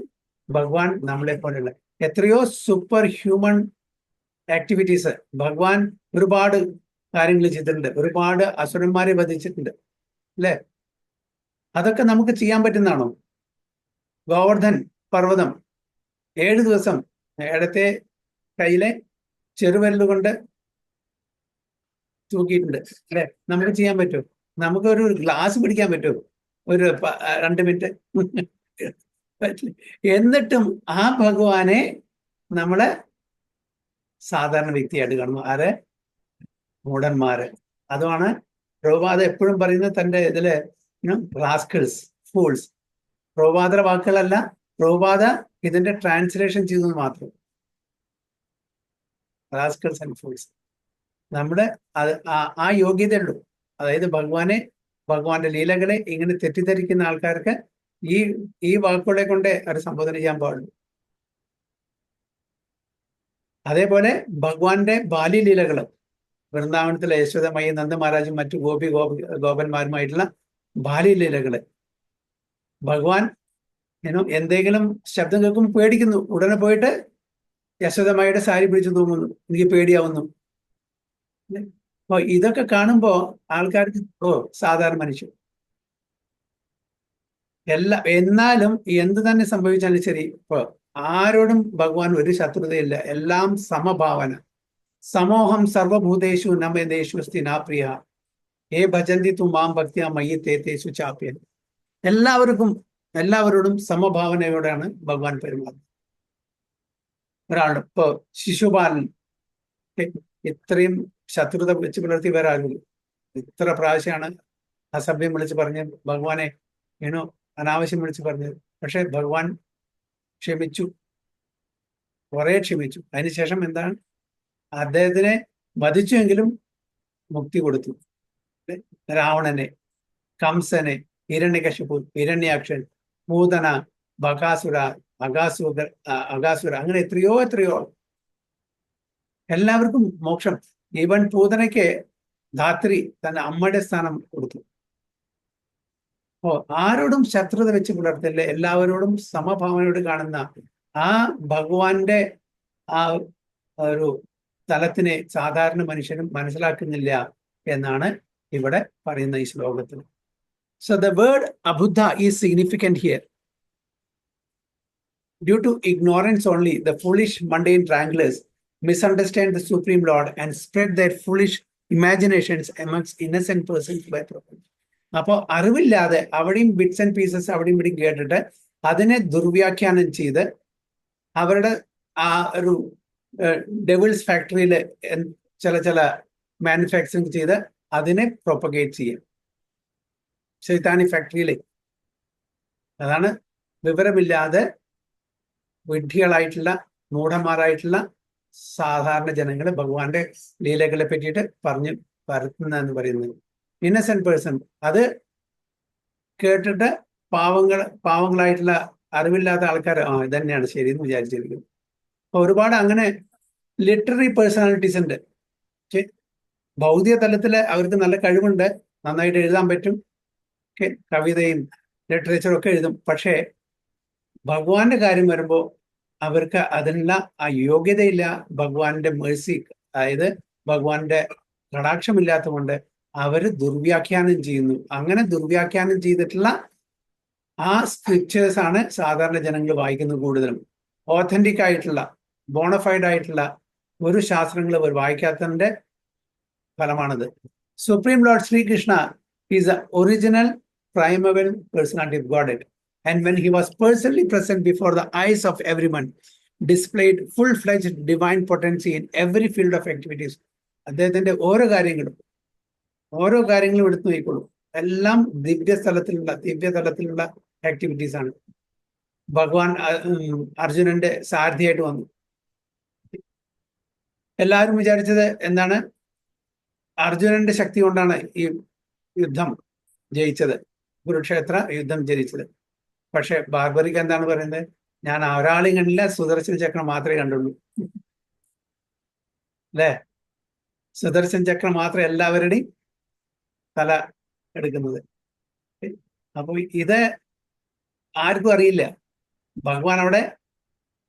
ഭഗവാൻ നമ്മളെ പോലെയുള്ള എത്രയോ സൂപ്പർ ഹ്യൂമൻ ആക്ടിവിറ്റീസ് ഭഗവാൻ ഒരുപാട് കാര്യങ്ങൾ ചെയ്തിട്ടുണ്ട്. ഒരുപാട് അസുരന്മാരെ വധിച്ചിട്ടുണ്ട് അല്ലേ? അതൊക്കെ നമുക്ക് ചെയ്യാൻ പറ്റുന്നതാണോ? ഗോവർദ്ധൻ പർവ്വതം 7 ദിവസം ഇടത്തെ കയ്യിലെ ചെറുവിരലുകൊണ്ട് തൂക്കിയിട്ടുണ്ട് അല്ലെ? നമുക്ക് ചെയ്യാൻ പറ്റുമോ? നമുക്കൊരു ഗ്ലാസ് പിടിക്കാൻ പറ്റുമോ? ഒരു 2 മിനിറ്റ് എന്നിട്ടും ആ ഭഗവാനെ നമ്മള് സാധാരണ വ്യക്തിയായിട്ട് കാണുന്നു. ആരെ? മൂഢന്മാര്. അതുമാണ് പ്രഭുപാദ എപ്പോഴും പറയുന്നത് തൻ്റെ ഇതില് റാസ്കിൾസ്, ഫൂൾസ്. പ്രഭുപാദയുടെ വാക്കുകളല്ല, പ്രഭുപാദ ഇതിന്റെ ട്രാൻസ്ലേഷൻ ചെയ്തത് മാത്രം. റാസ്കിൾസ് ആൻഡ് ഫൂൾസ്. നമ്മുടെ ആ യോഗ്യതയുള്ളൂ. അതായത് ഭഗവാന്റെ ലീലകളെ ഇങ്ങനെ തെറ്റിദ്ധരിക്കുന്ന ആൾക്കാർക്ക് ഈ വാക്കുകളെ കൊണ്ട് അവർ സംബോധന ചെയ്യാൻ പാടുള്ളൂ. അതേപോലെ ഭഗവാന്റെ ബാല്യലീലകൾ, വൃന്ദാവനത്തിലെ യശോദമയി, നന്ദമഹാരാജും മറ്റു ഗോപന്മാരുമായിട്ടുള്ള ബാല്യലീലകള്, ഭഗവാൻ എന്തെങ്കിലും ശബ്ദം കേൾക്കുമ്പോൾ പേടിക്കുന്നു, ഉടനെ പോയിട്ട് യശോദമയുടെ സാരി പിടിച്ചു തൂങ്ങുന്നു, എനിക്ക് പേടിയാവുന്നു. അപ്പൊ ഇതൊക്കെ കാണുമ്പോ ആൾക്കാർക്ക് സാധാരണ മനുഷ്യൻ എന്നാലും എന്ത് തന്നെ സംഭവിച്ചാലും ശരി, ഇപ്പൊ ആരോടും ഭഗവാൻ ഒരു ശത്രുതയില്ല. എല്ലാം സമഭാവന. സമോഹം സർവഭൂതേഷു നമേദേശു സ്ഥിനാപ്രിയ ഹേ ഭജന്തി തു മാം ഭക്തിയ മയി തേതേഷു ചാപ്യൻ. എല്ലാവരോടും സമഭാവനയോടെയാണ് ഭഗവാൻ പെരുമാറുന്നത്. ഒരാളുടെ ഇപ്പൊ ശിശുപാലൻ ഇത്രയും ശത്രുത വെച്ച് പുലർത്തി വേറെ ആരുമില്ല. ഇത്ര പ്രാവശ്യമാണ് അസഭ്യം വിളിച്ച് പറഞ്ഞ് ഭഗവാനെ അനാവശ്യം വിളിച്ച് പറഞ്ഞത്. പക്ഷെ ഭഗവാൻ ക്ഷമിച്ചു, കുറെ ക്ഷമിച്ചു. അതിനുശേഷം എന്താണ്, അദ്ദേഹത്തിനെ വധിച്ചുവെങ്കിലും മുക്തി കൊടുത്തു. രാവണനെ, കംസനെ, ഹിരണ്യകശിപു, ഹിരണ്യാക്ഷൻ, പൂതന, ബകാസുര, അകാസുര, അങ്ങനെ എത്രയോ എല്ലാവർക്കും മോക്ഷം. ഈവൻ പൂതനയ്ക്ക് ധാത്രി തന്റെ അമ്മയുടെ സ്ഥാനം കൊടുത്തു. അപ്പോ ആരോടും ശത്രുത വെച്ച് പുലർത്തില്ല, എല്ലാവരോടും സമഭാവനയോട് കാണുന്ന ആ ഭഗവാന്റെ ആ ഒരു തലത്തിനെ സാധാരണ മനുഷ്യനും മനസ്സിലാക്കുന്നില്ല എന്നാണ് ഇവിടെ പറയുന്ന ഈ ശ്ലോകത്തിൽ. So the word abuddha is significant here. Due to ignorance only, the foolish mundane wranglers misunderstand the Supreme Lord and spread their foolish imaginations amongst innocent persons by propaganda. അപ്പോൾ അറിവില്ലാതെ അവിടെയും ബിറ്റ്സ് ആൻഡ് പീസസ് അവിടെയും ഇവിടെയും കേട്ടിട്ട് അതിനെ ദുർവ്യാഖ്യാനം ചെയ്ത് അവരുടെ ആ ഒരു ഡെവിൾസ് ഫാക്ടറിയിൽ ചില മാനുഫാക്ചറിങ് ചെയ്ത് അതിനെ പ്രൊപ്പഗേറ്റ് ചെയ്യും ശൈത്താനി ഫാക്ടറിയിലേക്ക്. അതാണ് വിവരമില്ലാതെ വിഡ്ഢികളായിട്ടുള്ള മൂഢന്മാരായിട്ടുള്ള സാധാരണ ജനങ്ങൾ ഭഗവാന്റെ ലീലകളെ പറ്റിയിട്ട് പറഞ്ഞു പരത്തുന്ന എന്ന് പറയുന്നത്. ഇന്നസെന്റ് പേഴ്സൺ അത് കേട്ടിട്ട് പാവങ്ങളായിട്ടുള്ള അറിവില്ലാത്ത ആൾക്കാർ ഇതന്നെയാണ് ശരി എന്ന് വിചാരിച്ചിരിക്കുന്നത്. അപ്പൊ ഒരുപാട് അങ്ങനെ ലിറ്റററി പേഴ്സണാലിറ്റീസ് ഉണ്ട്. ഭൗതിക തലത്തിൽ അവർക്ക് നല്ല കഴിവുണ്ട്, നന്നായിട്ട് എഴുതാൻ പറ്റും, കവിതയും ലിറ്ററേച്ചറും ഒക്കെ എഴുതും. പക്ഷേ ഭഗവാന്റെ കാര്യം വരുമ്പോൾ അവർക്ക് അതിനുള്ള ആ യോഗ്യതയില്ല. ഭഗവാന്റെ മേഴ്സി, അതായത് ഭഗവാന്റെ കടാക്ഷമില്ലാത്തതുകൊണ്ട് അവര് ദുർവ്യാഖ്യാനം ചെയ്യുന്നു. അങ്ങനെ ദുർവ്യാഖ്യാനം ചെയ്തിട്ടുള്ള ആ സ്ക്രിപ്റ്റേഴ്സ് ആണ് സാധാരണ ജനങ്ങൾ വായിക്കുന്നത് കൂടുതലും. ഓഥന്റിക് ആയിട്ടുള്ള ബോണഫൈഡ് ആയിട്ടുള്ള ഒരു ശാസ്ത്രങ്ങൾ അവർ വായിക്കാത്തതിന്റെ ഫലമാണത്. Supreme Lord Sri Krishna is the original primeval personality of Godhead, and when he was personally present before the eyes of everyone, displayed full-fledged divine potency in every field of activities. അദ്ദേഹത്തിന്റെ ഓരോ കാര്യങ്ങളും എടുത്തു നോക്കിക്കോളൂ, എല്ലാം ദിവ്യതലത്തിലുള്ള ആക്ടിവിറ്റീസ് ആണ്. ഭഗവാൻ അർജുനന്റെ സാരഥിയായിട്ട് വന്നു. എല്ലാവരും വിചാരിച്ചത് എന്താണ്, അർജുനന്റെ ശക്തി കൊണ്ടാണ് ഈ യുദ്ധം ജയിച്ചത്, കുരുക്ഷേത്ര യുദ്ധം ജയിച്ചത്. പക്ഷെ ബാർബറിക്ക് എന്താണ് പറയുന്നത്, ഞാൻ ഒരാളെയും കണ്ടില്ല, സുദർശൻ ചക്രം മാത്രമേ കണ്ടുള്ളൂ. അല്ലേ? സുദർശൻ ചക്രം മാത്രം എല്ലാവരുടെയും തല എടുക്കുന്നത്. അപ്പൊ ഇത് ആർക്കും അറിയില്ല. ഭഗവാൻ അവിടെ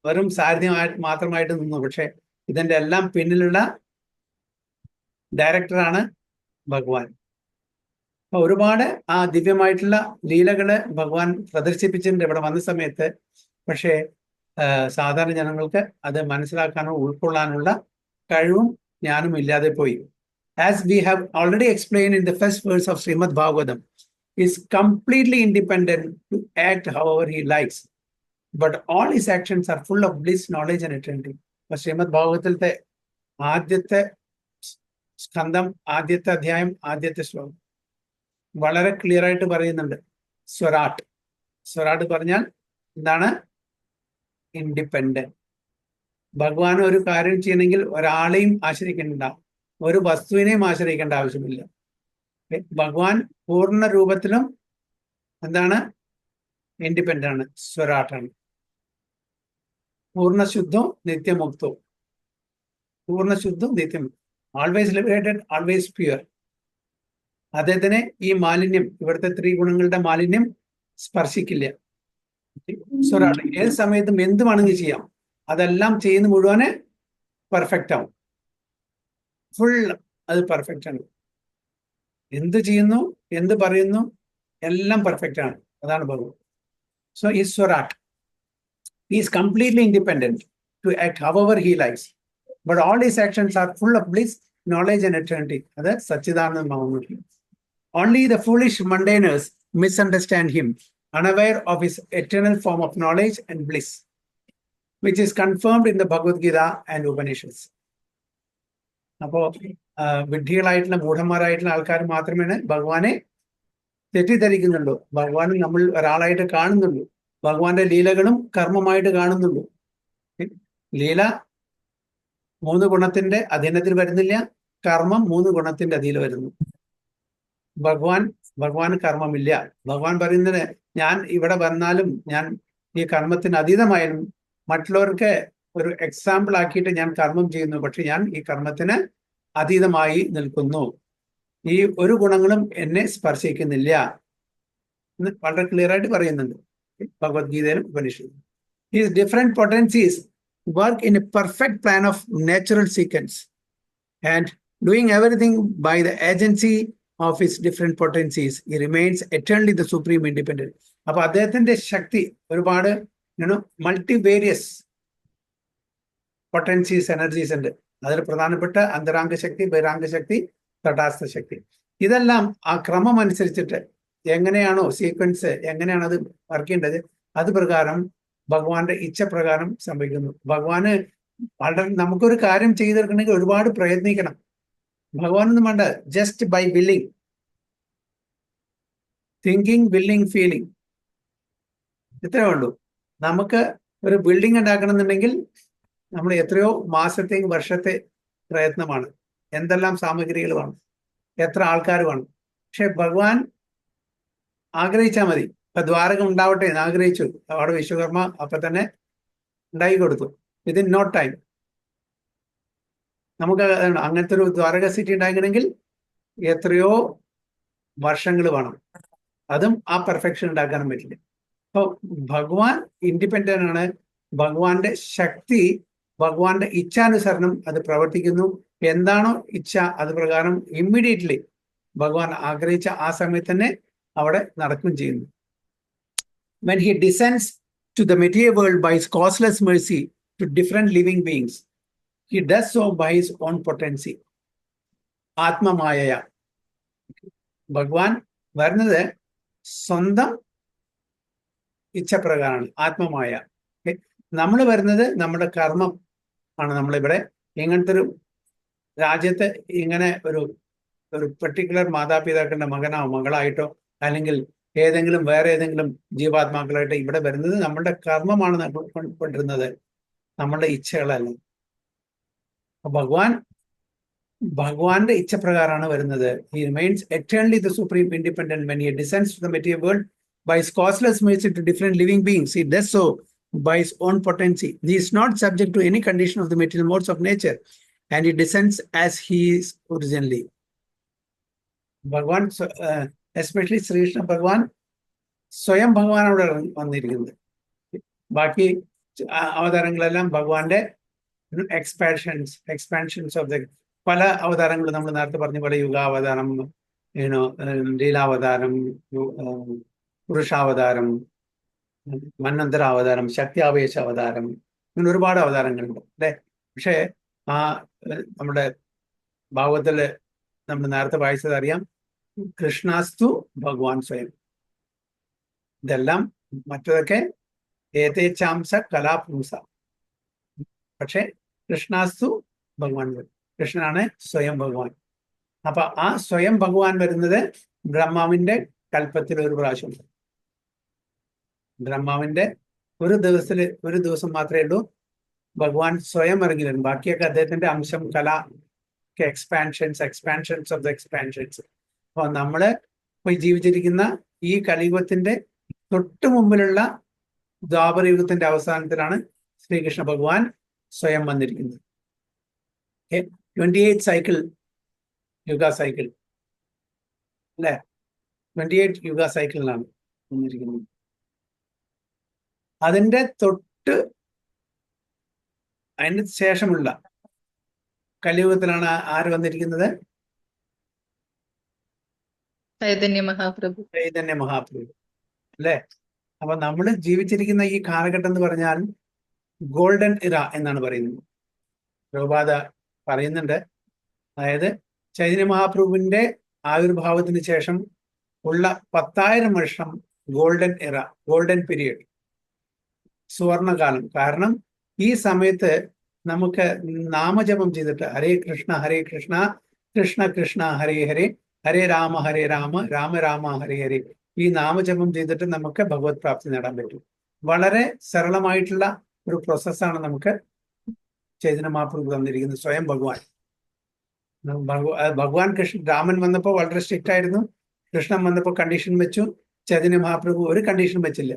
വെറും സാരഥ്യം മാത്രമായിട്ട് നിന്നു. പക്ഷെ ഇതിന്റെ എല്ലാം പിന്നിലുള്ള ഡയറക്ടറാണ് ഭഗവാൻ. അപ്പൊ ഒരുപാട് ആ ദിവ്യമായിട്ടുള്ള ലീലകള് ഭഗവാൻ പ്രദർശിപ്പിച്ചിട്ടുണ്ട് ഇവിടെ വന്ന സമയത്ത്. പക്ഷേ സാധാരണ ജനങ്ങൾക്ക് അത് മനസ്സിലാക്കാനോ ഉൾക്കൊള്ളാനുള്ള കഴിവും ജ്ഞാനും ഇല്ലാതെ പോയി. As we have already explained in the first verse of Srimad Bhagavatam, is completely independent to act however he likes, but all his actions are full of bliss, knowledge and eternity. അപ്പൊ ശ്രീമദ് ഭാഗവതത്തിലത്തെ ആദ്യത്തെ സ്കന്ധം, ആദ്യത്തെ അധ്യായം, ആദ്യത്തെ ശ്ലോകം വളരെ clear ആയിട്ട് പറയുന്നുണ്ട്. സ്വരാട്ട് പറഞ്ഞാൽ എന്താണ്? ഇൻഡിപെൻഡന്റ്. ഭഗവാൻ ഒരു കാര്യം ചെയ്യണമെങ്കിൽ ഒരാളെയും ആശ്രയിക്കേണ്ട, ഒരു വസ്തുവിനെയും ആശ്രയിക്കേണ്ട ആവശ്യമില്ല. ഭഗവാൻ പൂർണ്ണ രൂപത്തിലും എന്താണ്? ഇൻഡിപെൻഡന്റ് ആണ്, സ്വരാട്ടാണ്. പൂർണ്ണശുദ്ധവും നിത്യമുക്തവും. പൂർണ്ണശുദ്ധവും നിത്യമുക്തം, ആൾവേസ് ലിബറേറ്റഡ്, ആൾവേസ് പ്യുവർ. അദ്ദേഹത്തിന് ഈ മാലിന്യം, ഇവിടുത്തെ ത്രിഗുണങ്ങളുടെ മാലിന്യം സ്പർശിക്കില്ല. സ്വരാട്ട് ഏത് സമയത്തും എന്ത് വേണമെങ്കിൽ ചെയ്യാം, അതെല്ലാം ചെയ്യുന്ന മുഴുവന് പെർഫെക്റ്റ് ആവും. ഫുൾ അത് പെർഫെക്റ്റ് ആണ്. എന്ത് ചെയ്യുന്നു, എന്ത് പറയുന്നു, എല്ലാം പെർഫെക്റ്റ് ആണ്. അതാണ് ഭഗവാൻ. സോ ഈ swarat is completely independent to act however he likes, but all his actions are full of bliss, knowledge and eternity. അത് സച്ചിദാനന്ദ. Only the foolish mundaners misunderstand him, unaware of his eternal form of knowledge and bliss. which is confirmed in the Bhagavad Gita and Upanishads. അപ്പോ വിഡ്ഢികളായിട്ടുള്ള മൂഢന്മാരായിട്ടുള്ള ആൾക്കാർ മാത്രമേ ഭഗവാനെ തെറ്റിദ്ധരിക്കുന്നുള്ളൂ. ഭഗവാൻ നമ്മൾ ഒരാളായിട്ട് കാണുന്നുള്ളൂ. ഭഗവാന്റെ ലീലകളും കർമ്മമായിട്ട് കാണുന്നുള്ളൂ. ലീല 3 ഗുണത്തിന്റെ അധീനത്തിൽ വരുന്നില്ല, കർമ്മം 3 ഗുണത്തിന്റെ അധീനം വരുന്നു. ഭഗവാൻ കർമ്മമില്ല. ഭഗവാൻ പറയുന്നത് ഞാൻ ഇവിടെ വന്നാലും ഞാൻ ഈ കർമ്മത്തിന് അതീതമായാലും മറ്റുള്ളവർക്ക് ഒരു എക്സാമ്പിൾ ആക്കിയിട്ട് ഞാൻ കർമ്മം ചെയ്യുന്നു, പക്ഷെ ഞാൻ ഈ കർമ്മത്തിന് അതീതമായി നിൽക്കുന്നു. ഈ ഒരു ഗുണങ്ങളും എന്നെ സ്പർശിക്കുന്നില്ല എന്ന് വളരെ ക്ലിയർ ആയിട്ട് പറയുന്നുണ്ട് ഭഗവത്ഗീതയിലും ഉപനിഷത്തും. These different potencies work in a perfect plan of natural sequence and doing everything by the agency of his different potencies. He remains eternally the supreme independent. അപ്പൊ അദ്ദേഹത്തിന്റെ ശക്തി ഒരുപാട് മൾട്ടിവേരിയസ് പൊട്ടൻസീസ്, എനർജീസ് ഉണ്ട്. അതിൽ പ്രധാനപ്പെട്ട അന്തരാംഗ ശക്തി, ബഹിരാംഗ ശക്തി, തടാസ്ഥ ശക്തി. ഇതെല്ലാം ആ ക്രമം അനുസരിച്ചിട്ട് എങ്ങനെയാണോ സീക്വൻസ്, എങ്ങനെയാണോ അത് വർക്ക് ചെയ്യേണ്ടത്, അത് പ്രകാരം ഭഗവാന്റെ ഇച്ഛ പ്രകാരം സംഭവിക്കുന്നു. ഭഗവാന് വളരെ നമുക്കൊരു കാര്യം ചെയ്തെടുക്കണമെങ്കിൽ ഒരുപാട് പ്രയത്നിക്കണം. ഭഗവാനൊന്നും വേണ്ട, just by willing, thinking, willing, feeling, ഇത്രേ ഉള്ളൂ. നമുക്ക് ഒരു ബിൽഡിംഗ് ഉണ്ടാക്കണമെന്നുണ്ടെങ്കിൽ നമ്മൾ എത്രയോ മാസത്തെയും വർഷത്തെ പ്രയത്നമാണ്, എന്തെല്ലാം സാമഗ്രികൾ വേണം, എത്ര ആൾക്കാർ വേണം. പക്ഷെ ഭഗവാൻ ആഗ്രഹിച്ചാൽ മതി. ഇപ്പൊ ദ്വാരകം ഉണ്ടാവട്ടെ എന്ന് ആഗ്രഹിച്ചു, അവിടെ വിശ്വകർമ്മ അപ്പൊ തന്നെ ഉണ്ടാക്കി കൊടുത്തു, വിതിൻ നോ ടൈം. നമുക്ക് അങ്ങനത്തെ ഒരു ദ്വാരക സിറ്റി ഉണ്ടാക്കണമെങ്കിൽ എത്രയോ വർഷങ്ങൾ വേണം. അതും ആ പെർഫെക്ഷൻ ഉണ്ടാക്കാനും പറ്റില്ല. അപ്പൊ ഭഗവാൻ ഇൻഡിപെൻഡന്റ് ആണ്. ഭഗവാന്റെ ശക്തി, ഭഗവാന്റെ ഇച്ഛാനുസരണം അത് പ്രവർത്തിക്കുന്നു. എന്താണോ ഇച്ഛ അത് പ്രകാരം ഇമ്മീഡിയറ്റ്ലി ഭഗവാൻ ആഗ്രഹിച്ച ആ സമയത്ത് തന്നെ അവിടെ നടക്കുകയും ചെയ്യുന്നു. When he descends to the material world by his causeless mercy to different living beings, he does so by his own potency. ആത്മമായ ഭഗവാൻ വരുന്നത് സ്വന്തം ഇച്ഛപ്രകാരമാണ്, ആത്മമായ. നമ്മൾ വരുന്നത് നമ്മുടെ കർമ്മം ആണ്. നമ്മളിവിടെ ഇങ്ങനത്തെ ഒരു രാജ്യത്ത് ഇങ്ങനെ ഒരു പെർട്ടിക്കുലർ മാതാപിതാക്കളുടെ മകനോ മകളായിട്ടോ അല്ലെങ്കിൽ ഏതെങ്കിലും വേറെ ഏതെങ്കിലും ജീവാത്മാക്കളായിട്ട് ഇവിടെ വരുന്നത് നമ്മളുടെ കർമ്മമാണ് കൊണ്ടിരുന്നത്, നമ്മളുടെ ഇച്ഛകളല്ല. ഭഗവാന്റെ ഇച്ഛപ്രകാരമാണ് വരുന്നത്. He remains eternally the supreme independent. When he descends to the material world by his causeless mercy to different living beings, he does so by his own potency. He is not subject to any condition of the material modes of nature, and he descends as he is originally. ഭഗവാൻ especially Sreekrishna ഭഗവാൻ സ്വയം ഭഗവാനോട് വന്നിരിക്കുന്നത്. ബാക്കി അവതാരങ്ങളെല്ലാം ഭഗവാന്റെ expansions of the പല അവതാരങ്ങൾ നമ്മൾ നേരത്തെ പറഞ്ഞ പോലെ യുഗാവതാരം, ലീലാവതാരം, പുരുഷാവതാരം, മന്വന്തരാവതാരം, ശക്തിയാവേശ അവതാരം, ഇങ്ങനെ ഒരുപാട് അവതാരങ്ങളുണ്ട് അല്ലേ. പക്ഷേ നമ്മുടെ ഭാഗവത്തില് നമ്മൾ നേരത്തെ വായിച്ചത് അറിയാം, കൃഷ്ണാസ്തു ഭഗവാൻ സ്വയം. ഇതെല്ലാം മറ്റതൊക്കെ ഏതേച്ചാംസ കലാപുംസ, പക്ഷെ കൃഷ്ണാസ്തു ഭഗവാൻ, കൃഷ്ണനാണ് സ്വയം ഭഗവാൻ. അപ്പൊ ആ സ്വയം ഭഗവാൻ വരുന്നത് ബ്രഹ്മാവിന്റെ കൽപ്പത്തിൽ ഒരു പ്രാവശ്യം. ബ്രഹ്മാവിന്റെ ഒരു ദിവസം മാത്രമേ ഉള്ളൂ ഭഗവാൻ സ്വയം ഇറങ്ങി വരും. ബാക്കിയൊക്കെ അദ്ദേഹത്തിന്റെ അംശം, കല, എക്സ്പാൻഷൻസ് ഓഫ് ദ എക്സ്പാൻഷൻസ്. അപ്പൊ നമ്മള് പോയി ജീവിച്ചിരിക്കുന്ന ഈ കലിയുഗത്തിന്റെ തൊട്ടു മുമ്പിലുള്ള ദ്വാപരയുഗത്തിന്റെ അവസാനത്തിലാണ് ശ്രീകൃഷ്ണ ഭഗവാൻ സ്വയം വന്നിരിക്കുന്നത്. 28 സൈക്കിൾ, യുഗ സൈക്കിൾ അല്ലെ, 28 യുഗ സൈക്കിളിലാണ് വന്നിരിക്കുന്നത്. അതിന്റെ അതിന് ശേഷമുള്ള കലിയുഗത്തിലാണ് ആര് വന്നിരിക്കുന്നത്? ചൈതന്യ മഹാപ്രഭു അല്ലെ. അപ്പൊ നമ്മൾ ജീവിച്ചിരിക്കുന്ന ഈ കാലഘട്ടം എന്ന് പറഞ്ഞാൽ ഗോൾഡൻ ഇറ എന്നാണ് പറയുന്നത്. പ്രഭുപാദ പറയുന്നുണ്ട്, അതായത് ചൈതന്യ മഹാപ്രഭുവിന്റെ ആവിർഭാവത്തിന് ശേഷം ഉള്ള 10,000 വർഷം ഗോൾഡൻ ഇറ, ഗോൾഡൻ പീരിയഡ്, സുവർണകാലം. കാരണം ഈ സമയത്ത് നമുക്ക് നാമജപം ചെയ്തിട്ട് ഹരേ കൃഷ്ണ കൃഷ്ണ കൃഷ്ണ ഹരേ ഹരേ ഹരേ രാമ രാമ രാമ ഹരേ ഹരേ ഈ നാമജപം ചെയ്തിട്ട് നമുക്ക് ഭഗവത് പ്രാപ്തി നേടാൻ പറ്റും. വളരെ സരളമായിട്ടുള്ള ഒരു പ്രോസസ്സാണ് നമുക്ക് ചൈതന്യ മഹാപ്രഭു തന്നിരിക്കുന്നത്. സ്വയം ഭഗവാൻ രാമൻ വന്നപ്പോൾ വളരെ സ്ട്രിക്റ്റ് ആയിരുന്നു. കൃഷ്ണൻ വന്നപ്പോൾ കണ്ടീഷൻ വെച്ചു. ചൈതന്യ മഹാപ്രഭു ഒരു കണ്ടീഷൻ വെച്ചില്ല.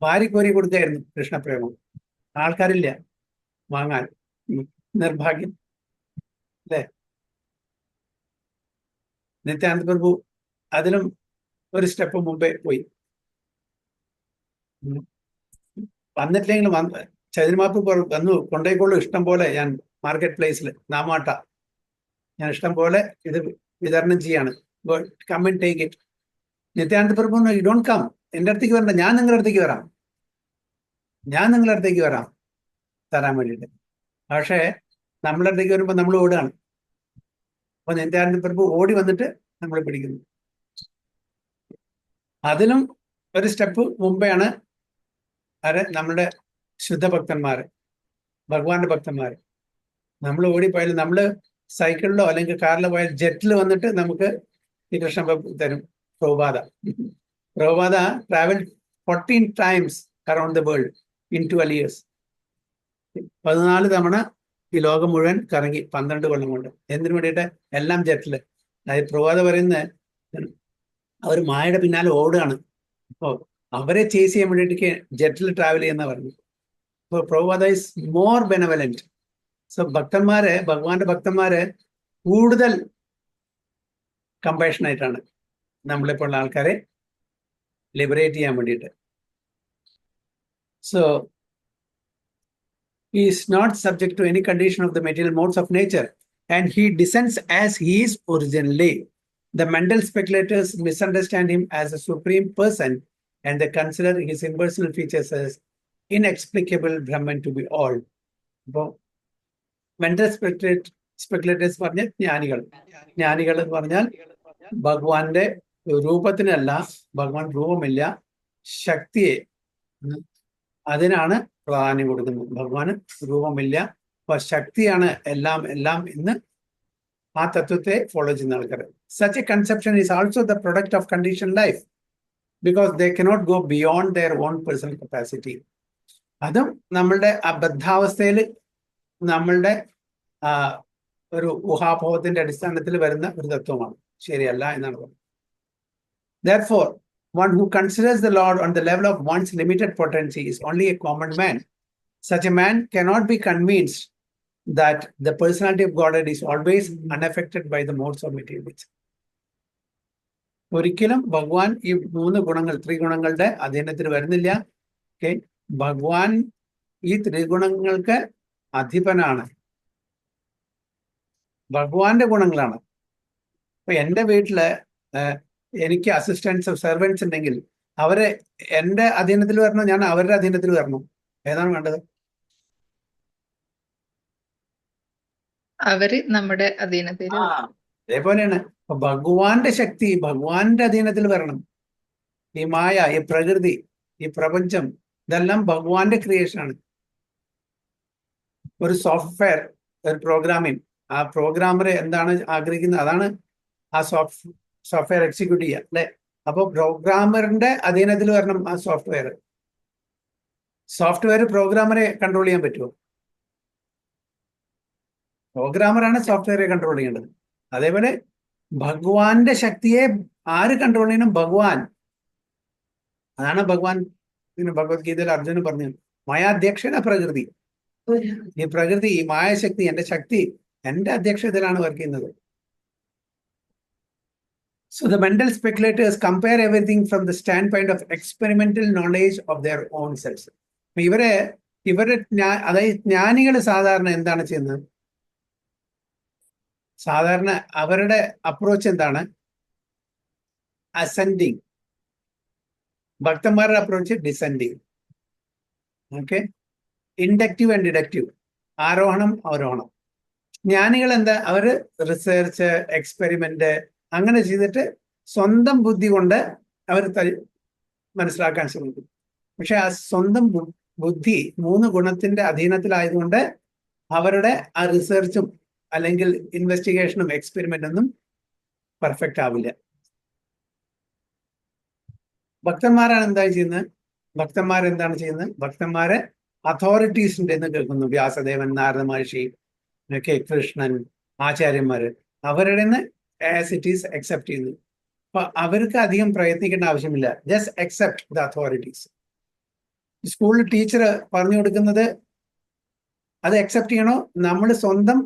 വാരിക്കോരി കൊടുക്കായിരുന്നു കൃഷ്ണപ്രേമം. ആൾക്കാരില്ല വാങ്ങാൻ. നിർഭാഗ്യം അല്ലേ? നിത്യാനന്ദ പ്രഭു അതിലും ഒരു സ്റ്റെപ്പ് മുമ്പേ പോയി. വന്നിട്ടില്ലെങ്കിലും ചൈതന്യ മഹാപ്രഭു വന്നു കൊണ്ടേക്കോളൂ, ഇഷ്ടം പോലെ ഞാൻ മാർക്കറ്റ് പ്ലേസിൽ നാമാട്ട ഞാൻ ഇഷ്ടം പോലെ ഇത് വിതരണം ചെയ്യാണ്. Come and take it. Nityananda Prabhu you don't come, എൻ്റെ അടുത്തേക്ക് വരണ്ട, ഞാൻ നിങ്ങളുടെ അടുത്തേക്ക് വരാം തരാൻ വേണ്ടിയിട്ട്. പക്ഷേ നമ്മളുടെ അടുത്തേക്ക് വരുമ്പോൾ നമ്മൾ ഓടുകയാണ്. അപ്പൊ നിത്യാനന്ദ പ്രഭു ഓടി വന്നിട്ട് നമ്മളെ പിടിക്കുന്നു. അതിലും ഒരു സ്റ്റെപ്പ് മുമ്പെയാണ് നമ്മുടെ ശുദ്ധഭക്തന്മാര്, ഭഗവാന്റെ ഭക്തന്മാര്. നമ്മൾ ഓടിപ്പോയാലും, നമ്മൾ സൈക്കിളിലോ അല്ലെങ്കിൽ കാറിലോ പോയാൽ ജെറ്റിൽ വന്നിട്ട് നമുക്ക് ഈ കൃഷ്ണ തരും. Prabhupada travel 14 times around the world in 12 years. 14 തവണ ഈ ലോകം മുഴുവൻ കറങ്ങി 12 കൊല്ലം കൊണ്ട്. എന്തിനു വേണ്ടിയിട്ട്? എല്ലാം ജെറ്റില്. അതായത് പ്രഭുപാദ പറയുന്നത് അവർ മായയുടെ പിന്നാലെ ഓടുകയാണ്. അപ്പോൾ അവരെ ചേസ് ചെയ്യാൻ വേണ്ടിയിട്ട് ജെറ്റിൽ ട്രാവൽ ചെയ്യുന്ന പറഞ്ഞു. അപ്പോൾ Prabhupada is more benevolent. So ഭഗവാന്റെ ഭക്തന്മാര് കൂടുതൽ കമ്പാഷൻ ആയിട്ടാണ് നമ്മളിപ്പോൾ ആൾക്കാരെ ലിബറേറ്റ് ചെയ്യാൻ വേണ്ടിയിട്ട്. So he is not subject to any condition of the material modes of nature, and he descends as he is originally. The mental speculators misunderstand him as a supreme person, and they consider his impersonal features as inexplicable Brahman to be all. Mental speculators പറഞ്ഞാൽ ജ്ഞാനികൾ എന്ന് പറഞ്ഞാൽ ഭഗവാന്റെ രൂപത്തിനല്ല, ഭഗവാൻ രൂപമില്ല, ശക്തിയെ അതിനാണ് പ്രാധാന്യം കൊടുക്കുന്നത്. ഭഗവാന് രൂപമില്ല, അപ്പൊ ശക്തിയാണ് എല്ലാം എന്ന് ആ തത്വത്തെ ഫോളോ ചെയ്യുന്ന ആൾക്കാർ. Such a conception is also the product of conditioned life because they cannot go beyond their own personal capacity. അതും നമ്മളുടെ ആ ബദ്ധാവസ്ഥയിൽ നമ്മളുടെ ഒരു ഊഹാപോഹത്തിന്റെ അടിസ്ഥാനത്തിൽ വരുന്ന ഒരു തത്വമാണ്, ശരിയല്ല എന്നാണ് പറയുന്നത്. Therefore, one who considers the Lord on the level of one's limited potency is only a common man. Such a man cannot be convinced that the personality of Godhead is always unaffected by the modes of materialism. ഒരിക്കലും ഭഗവാൻ ഈ 3 ഗുണങ്ങൾ, ത്രിഗുണങ്ങളുടെ അധീനത്തിൽ വരുന്നില്ല. Okay, ഭഗവാൻ ഈ ത്രിഗുണങ്ങൾക്ക് അധിപനാണ്, ഭഗവാന്റെ ഗുണങ്ങളാണ്. അപ്പൊ എൻ്റെ വീട്ടില് എനിക്ക് അസിസ്റ്റൻസ് സെർവൻസ് ഉണ്ടെങ്കിൽ അവരെ എൻ്റെ അധീനത്തിൽ വരണം, ഞാൻ അവരുടെ അധീനത്തിൽ വരണം? ഏതാണ് വേണ്ടത്? അവര് നമ്മുടെ അധീനത്തിൽ. അതേപോലെയാണ് ഭഗവാന്റെ ശക്തി ഭഗവാന്റെ അധീനത്തിൽ വരണം. ഈ മായ, ഈ പ്രകൃതി, ഈ പ്രപഞ്ചം, ഇതെല്ലാം ഭഗവാന്റെ ക്രിയേഷനാണ്. ഒരു സോഫ്റ്റ്വെയർ, ഒരു പ്രോഗ്രാമിംഗ്, ആ പ്രോഗ്രാമർ എന്താണ് ആഗ്രഹിക്കുന്നത് അതാണ് ആ സോഫ്റ്റ്വെയർ എക്സിക്യൂട്ട് ചെയ്യുക, അല്ലെ? അപ്പൊ പ്രോഗ്രാമറിന്റെ അധീനത്തിൽ വരണം ആ സോഫ്റ്റ്വെയർ പ്രോഗ്രാമറെ കൺട്രോൾ ചെയ്യാൻ പറ്റുമോ? പ്രോഗ്രാമറാണ് സോഫ്റ്റ്വെയറെ കൺട്രോൾ ചെയ്യേണ്ടത്. അതേപോലെ ഭഗവാന്റെ ശക്തിയെ ആര് കൺട്രോൾ ചെയ്യണം? ഭഗവാൻ. അതാണ് ഭഗവാൻ ഭഗവത്ഗീതയിൽ അർജുനൻ പറഞ്ഞു, മായാധ്യക്ഷന പ്രകൃതി. ഈ പ്രകൃതി, ഈ മായാശക്തി, എന്റെ ശക്തി എന്റെ അധ്യക്ഷതയിലാണ് വർക്ക് ചെയ്യുന്നത്. So the mental speculators compare everything from the standpoint of experimental knowledge of their own selves. ഇവരെ അതായത് ജ്ഞാനികൾ സാധാരണ എന്താണ് ചെയ്യുന്നത്? സാധാരണ അവരുടെ അപ്രോച്ച് എന്താണ്? അസെൻഡിങ്. ഭക്തന്മാരുടെ approach descending. Okay, inductive and deductive, ആരോഹണം അവരോഹണം. ജ്ഞാനികൾ എന്താ? അവര് റിസർച്ച്, എക്സ്പെരിമെന്റ് അങ്ങനെ ചെയ്തിട്ട് സ്വന്തം ബുദ്ധി കൊണ്ട് അവർ മനസ്സിലാക്കാൻ ശ്രമിക്കും. പക്ഷെ ആ സ്വന്തം ബുദ്ധി 3 ഗുണത്തിന്റെ അധീനത്തിലായതുകൊണ്ട് അവരുടെ ആ റിസർച്ചും അല്ലെങ്കിൽ ഇൻവെസ്റ്റിഗേഷനും എക്സ്പെരിമെന്റ് ഒന്നും പെർഫെക്റ്റ് ആവില്ല. ഭക്തന്മാരാണ് എന്താ ചെയ്യുന്നത്? ഭക്തന്മാരെന്താണ് ചെയ്യുന്നത്? ഭക്തന്മാരെ അതോറിറ്റീസിന്റെ എന്ന് കേൾക്കുന്നു. വ്യാസദേവൻ, നാരദ മഹർഷി, ഒക്കെ കൃഷ്ണൻ, ആചാര്യന്മാര്, അവരുടെ ആസ് ഇറ്റ് ഈസ് അക്സെപ്റ്റ് ചെയ്യുന്നു. അപ്പൊ അവർക്ക് അധികം പ്രയത്നിക്കേണ്ട ആവശ്യമില്ല. Just accept the authorities. സ്കൂളിൽ ടീച്ചർ പറഞ്ഞു കൊടുക്കുന്നത് അത് അക്സെപ്റ്റ് ചെയ്യണോ, നമ്മൾ സ്വന്തം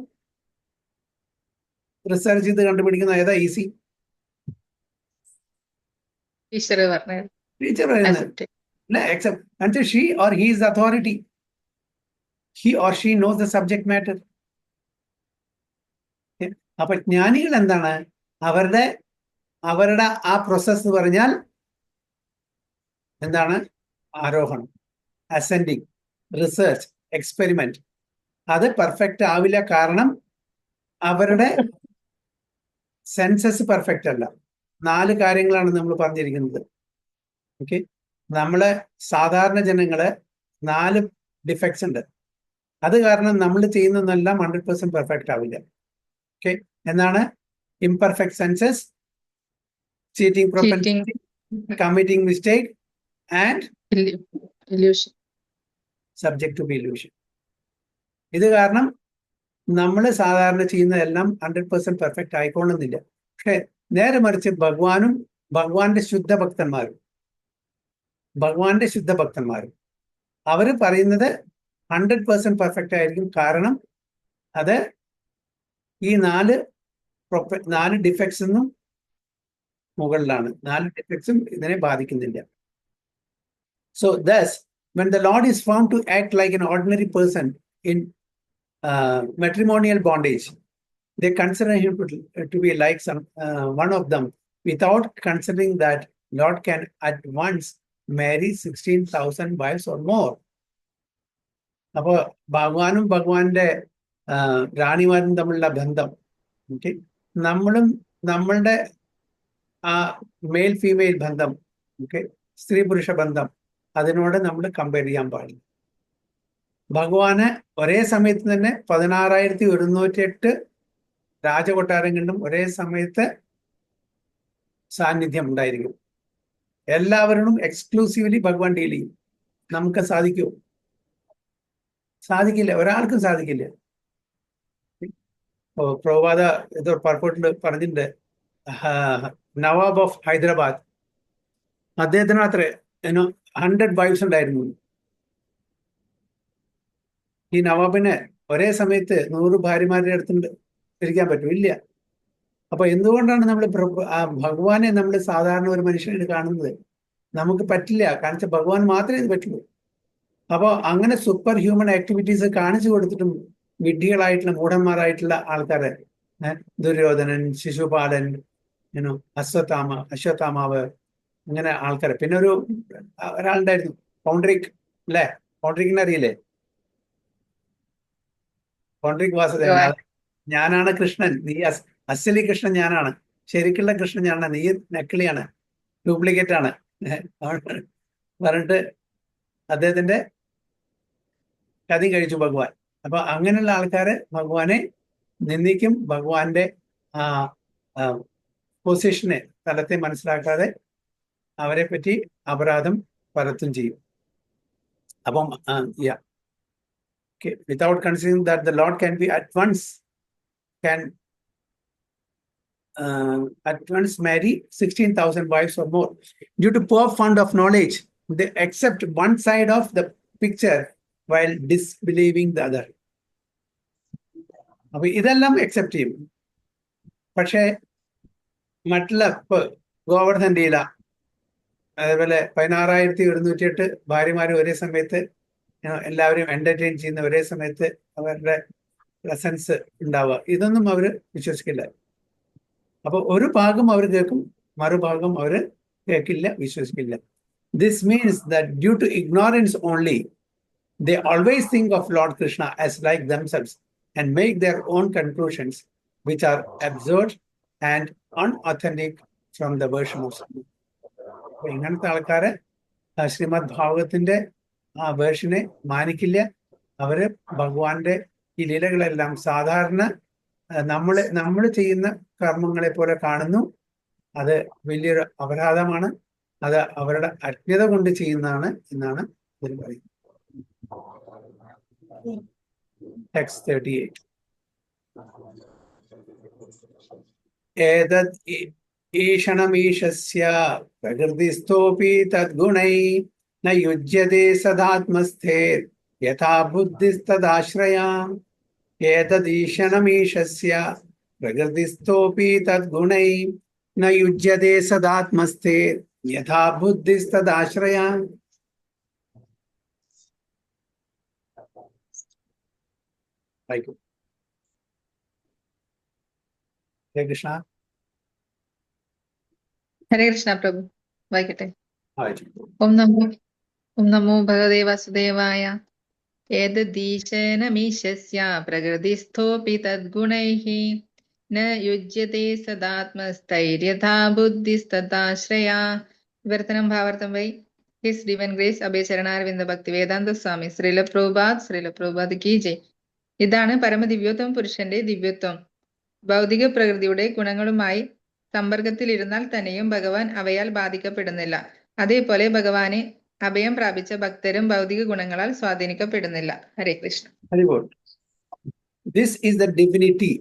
റിസർച്ച് ചെയ്ത് കണ്ടുപിടിക്കുന്ന ഏതാ ഈസി? ടീച്ചർ പറഞ്ഞത് ടീച്ചർ പറയുന്നത് accept. She or he is the authority. He or she knows the subject matter. അപ്പൊ ജ്ഞാനികൾ എന്താണ്? അവരുടെ ആ പ്രോസസ് എന്ന് പറഞ്ഞാൽ എന്താണ്? ആരോഹണം, അസെൻഡിങ്, റിസർച്ച്, എക്സ്പെരിമെന്റ്. അത് പെർഫെക്റ്റ് ആവില്ല. കാരണം അവരുടെ സെൻസസ് പെർഫെക്റ്റ് അല്ല. 4 കാര്യങ്ങളാണ് നമ്മൾ പറഞ്ഞിരിക്കുന്നത്. ഓക്കെ, നമ്മള് സാധാരണ ജനങ്ങള് 4 ഡിഫക്ട്സ് ഉണ്ട്. അത് കാരണം നമ്മൾ ചെയ്യുന്നതെല്ലാം 100% പെർഫെക്റ്റ് ആവില്ല. ഓക്കെ, എന്നാണ്? Imperfect senses, cheating propensity, committing mistake and illusion, subject to be illusion. ഇത് കാരണം നമ്മൾ സാധാരണ ചെയ്യുന്നതെല്ലാം 100% പെർഫെക്റ്റ് ആയിക്കൊള്ളുന്നില്ല. പക്ഷെ നേരെ മറിച്ച് ഭഗവാന്റെ ശുദ്ധ ഭക്തന്മാരും അവര് പറയുന്നത് 100% പെർഫെക്റ്റ് ആയിരിക്കും. കാരണം അത് ഈ 4 ഡിഫക്ട്സിനും മുകളിലാണ്. 4 ഡിഫക്ട്സും ഇതിനെ ബാധിക്കുന്നില്ല. So thus, when the Lord is found to act like an ordinary person in matrimonial bondage, they consider him to be like one of them, without considering that Lord can at once marry 16,000 wives or more. അപ്പൊ ഭഗവാന്റെ റാണിമാരും തമ്മിലുള്ള ബന്ധം, okay, നമ്മളുടെ ആ male female ബന്ധം, okay, സ്ത്രീ പുരുഷ ബന്ധം, അതിനോട് നമ്മൾ കമ്പയർ ചെയ്യാൻ പാടില്ല. ഭഗവാന് ഒരേ സമയത്ത് തന്നെ 16,108 രാജകൊട്ടാരങ്ങളിലും ഒരേ സമയത്ത് സാന്നിധ്യം ഉണ്ടായിരിക്കും. എല്ലാവരോടും എക്സ്ക്ലൂസീവ്ലി ഭഗവാൻ ഡീൽ ചെയ്യും. നമുക്ക് സാധിക്കുമോ? സാധിക്കില്ല, ഒരാൾക്കും സാധിക്കില്ല. പ്രഭാത ഏതോ പർപ്പോട്ടിൽ പറഞ്ഞിട്ടുണ്ട്, നവാബ് ഓഫ് ഹൈദരാബാദ്, അദ്ദേഹത്തിന് അത്ര 100 വൈഫ്സ് ഉണ്ടായിരുന്നു. ഈ നവാബിന് ഒരേ സമയത്ത് 100 ഭാര്യമാരുടെ അടുത്തുണ്ട് ഇരിക്കാൻ പറ്റും? ഇല്ല. അപ്പൊ എന്തുകൊണ്ടാണ് നമ്മൾ ഭഗവാനെ നമ്മൾ സാധാരണ ഒരു മനുഷ്യനായിട്ട് കാണുന്നത്? നമുക്ക് പറ്റില്ല. കാരണം ഭഗവാൻ മാത്രമേ ഇത് പറ്റുള്ളൂ. അപ്പോൾ അങ്ങനെ സൂപ്പർ ഹ്യൂമൻ ആക്ടിവിറ്റീസ് കാണിച്ചു കൊടുത്തിട്ടും വിഡ്ഢികളായിട്ടുള്ള മൂഢന്മാരായിട്ടുള്ള ആൾക്കാരെ, ദുര്യോധനൻ, ശിശുപാലൻ, അശ്വത്ഥാമാവ്, ഇങ്ങനെ ആൾക്കാരെ. പിന്നെ ഒരാളുണ്ടായിരുന്നു പൗണ്ഡ്രിക്, അല്ലേ? പൗണ്ഡ്രിക്കിനെ അറിയില്ലേ? പൗണ്ഡ്രിക് വാസുദേവൻ, ഞാനാണ് കൃഷ്ണൻ, നീ അസലി കൃഷ്ണൻ ഞാനാണ്, ശരിക്കുള്ള കൃഷ്ണൻ ഞാനാണ്, നീ നക്കിളിയാണ്, ഡ്യൂപ്ലിക്കേറ്റ് ആണ് പറഞ്ഞിട്ട് അദ്ദേഹത്തിന്റെ കഥയും കഴിച്ചു ഭഗവാൻ. അപ്പൊ അങ്ങനെയുള്ള ആൾക്കാര് ഭഗവാനെ നിന്ദിക്കും. ഭഗവാന്റെ പൊസിഷനെ, സ്ഥലത്തെ മനസ്സിലാക്കാതെ അവരെ പറ്റി അപരാധം പരത്തും ചെയ്യും. അപ്പം without considering that the Lord can be at once marry 16,000 wives or more. Due to poor fund of knowledge, they accept one side of the picture while disbelieving the other. അപ്പൊ ഇതെല്ലാം അക്സെപ്റ്റ് ചെയ്യും. പക്ഷെ മറ്റുള്ള ഗോവർദ്ധൻ ലീല, അതേപോലെ 16,108 ഭാര്യമാരും ഒരേ സമയത്ത് എല്ലാവരും എന്റർടൈൻ ചെയ്യുന്ന ഒരേ സമയത്ത് അവരുടെ പ്രസൻസ് ഉണ്ടാവുക, ഇതൊന്നും അവര് വിശ്വസിക്കില്ല. അപ്പൊ ഒരു ഭാഗം അവർ കേൾക്കും, മറുഭാഗം അവര് കേൾക്കില്ല, വിശ്വസിക്കില്ല. This means that due to ignorance only they always think of Lord Krishna as like themselves and make their own conclusions, which are absurd and unauthentic from the version of Sri. ഇങ്ങനത്തെ ആൾക്കാരെ ശ്രീമദ് ഭാഗവതത്തിന്റെ ആ വേർഷനെ മാനിക്കില്ല. അവര് ഭഗവാന്റെ ഈ ലീലകളെല്ലാം സാധാരണ നമ്മൾ ചെയ്യുന്ന കർമ്മങ്ങളെ പോലെ കാണുന്നു. അത് വലിയൊരു അപരാധമാണ്. അത് അവരുടെ അജ്ഞത കൊണ്ട് ചെയ്യുന്നതാണ് എന്നാണ് ഇതിൽ പറയുന്നത്. ടെക്സ്റ്റ് 38. ഏതദ് ഈഷണമീശസ്യ പ്രകൃതിസ്ഥോപി തദ്ഗുണൈ ന യുജ്യതേ സദാത്മസ്ഥേർ യഥാ ബുദ്ധിസ്തദാശ്രയാ. ഏതദീഷണമീശസ്യ പ്രകൃതിസ്ഥോപി തദ്ഗുണൈ ന യുജ്യതേ സദാത്മസ്ഥേർ യഥാ ബുദ്ധിസ്തദാശ്രയാ. വായിക്കൂ. ഹരേ കൃഷ്ണ. ഹരേ കൃഷ്ണ പ്രഭു. വായിക്കട്ടെ. വായിച്ചു. ഓം നമോ ഭഗവതേ വാസുദേവായ. ഏതദീശനമീശസ്യ പ്രകൃതിസ്ഥോപി തദ്ഗുണൈഃ ന യുജ്യതേ സദാത്മസ്ഥൈര്യഥാ ബുദ്ധിസ്തദാശ്രയാ. വിവർത്തനം ഭാവാർത്ഥം വൈ. ഹിസ് ഡിവൈൻ ഗ്രേസ് അഭയ ചരണാരവിന്ദ ഭക്തി വേദാന്ത സ്വാമി ശ്രീല പ്രഭുപാദ് കി ജയ്. ഇതാണ് പരമദിവ്യോത്തമ പുരുഷന്റെ ദിവ്യത്വം. ഭൗതിക പ്രകൃതിയുടെ ഗുണങ്ങളുമായി സമ്പർക്കത്തിലിരുന്നാൽ തന്നെയും ഭഗവാൻ അവയാൽ ബാധിക്കപ്പെടുന്നില്ല. അതേപോലെ ഭഗവാനെ അഭയം പ്രാപിച്ച ഭക്തരും ഭൗതിക ഗുണങ്ങളാൽ സ്വാധീനിക്കപ്പെടുന്നില്ല. ഹരേ Krishna. Very good. This is the divinity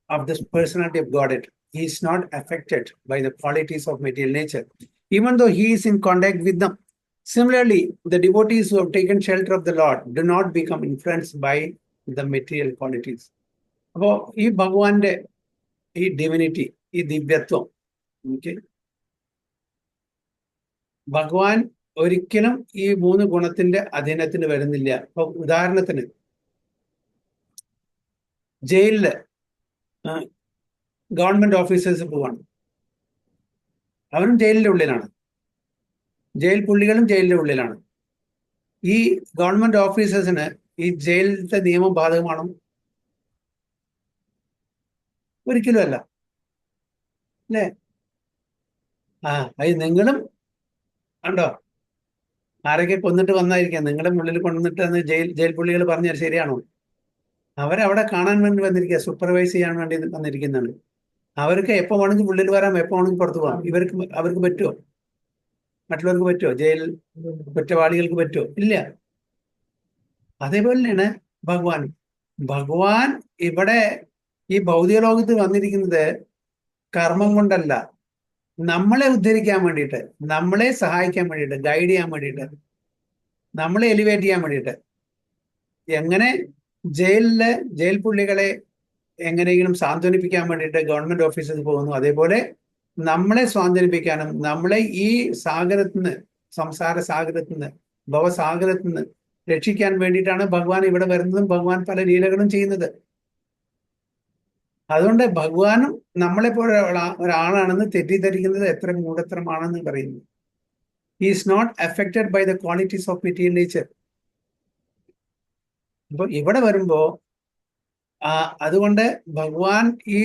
of this personality of Godhead. He is not affected by the qualities of material nature, even though he is in contact with them. Similarly, the devotees who have taken shelter of the Lord do not become influenced by the material qualities. അപ്പോ ഈ ഭഗവാന്റെ ഈ divinity, ഈ ദിവ്യത്വം, ഭഗവാൻ ഒരിക്കലും ഈ 3 ഗുണത്തിന്റെ അധീനത്തിന് വരുന്നില്ല. അപ്പൊ ഉദാഹരണത്തിന് ജയിലില് ഗവൺമെന്റ് ഓഫീസേഴ്സ് പോവാണ്, അവരും ജയിലിന്റെ ഉള്ളിലാണ്. ജയിൽ പുള്ളികളും ജയിലിന്റെ ഉള്ളിലാണ്. ഈ ഗവൺമെന്റ് ഓഫീസേഴ്സിന് ഈ ജയിലിലത്തെ നിയമം ബാധകമാണോ? ഒരിക്കലും അല്ല, അല്ലേ? അത് നിങ്ങളും കണ്ടോ, ആരൊക്കെ കൊന്നിട്ട് വന്നായിരിക്കാം, നിങ്ങളുടെ ഉള്ളിൽ കൊണ്ടുവന്നിട്ട് എന്ന് ജയിൽ പുള്ളികൾ പറഞ്ഞാൽ ശരിയാണോ? അവരവിടെ കാണാൻ വേണ്ടി വന്നിരിക്കുക, സൂപ്പർവൈസ് ചെയ്യാൻ വേണ്ടി വന്നിരിക്കുന്നുണ്ട്. അവർക്ക് എപ്പോ വേണമെങ്കിൽ ഉള്ളിൽ വരാം, എപ്പോ വേണമെങ്കിൽ പുറത്തു പോകാം. അവർക്ക് പറ്റുമോ? മറ്റുള്ളവർക്ക് പറ്റുമോ? ജയിൽ കുറ്റവാളികൾക്ക് പറ്റുമോ? ഇല്ല. അതേപോലെ തന്നെയാണ് ഭഗവാൻ ഇവിടെ ഈ ഭൗതിക ലോകത്ത് വന്നിരിക്കുന്നത് കർമ്മം കൊണ്ടല്ല, നമ്മളെ ഉദ്ധരിക്കാൻ വേണ്ടിയിട്ട്, നമ്മളെ സഹായിക്കാൻ വേണ്ടിയിട്ട്, ഗൈഡ് ചെയ്യാൻ വേണ്ടിയിട്ട്, നമ്മളെ എലിവേറ്റ് ചെയ്യാൻ വേണ്ടിയിട്ട്. എങ്ങനെ ജയിൽ പുള്ളികളെ എങ്ങനെയെങ്കിലും സാന്ത്വനിപ്പിക്കാൻ വേണ്ടിയിട്ട് ഗവൺമെന്റ് ഓഫീസിൽ പോകുന്നു, അതേപോലെ നമ്മളെ സ്വാന്തനിപ്പിക്കാനും നമ്മളെ ഈ സാഗരത്തിന്, സംസാര സാഗരത്തിന്, ഭവസാഗരത്തിന് രക്ഷിക്കാൻ വേണ്ടിയിട്ടാണ് ഭഗവാൻ ഇവിടെ വരുന്നതും ഭഗവാൻ പല ലീലകളും ചെയ്യുന്നത്. അതുകൊണ്ട് ഭഗവാനും നമ്മളെ പോലെ ഒരാളാണെന്ന് തെറ്റിദ്ധരിക്കുന്നത് എത്ര മൂഢത്തരമാണെന്ന് പറയുന്നു. He is not affected by the qualities of material nature. അപ്പൊ ഇവിടെ വരുമ്പോ അതുകൊണ്ട് ഭഗവാൻ ഈ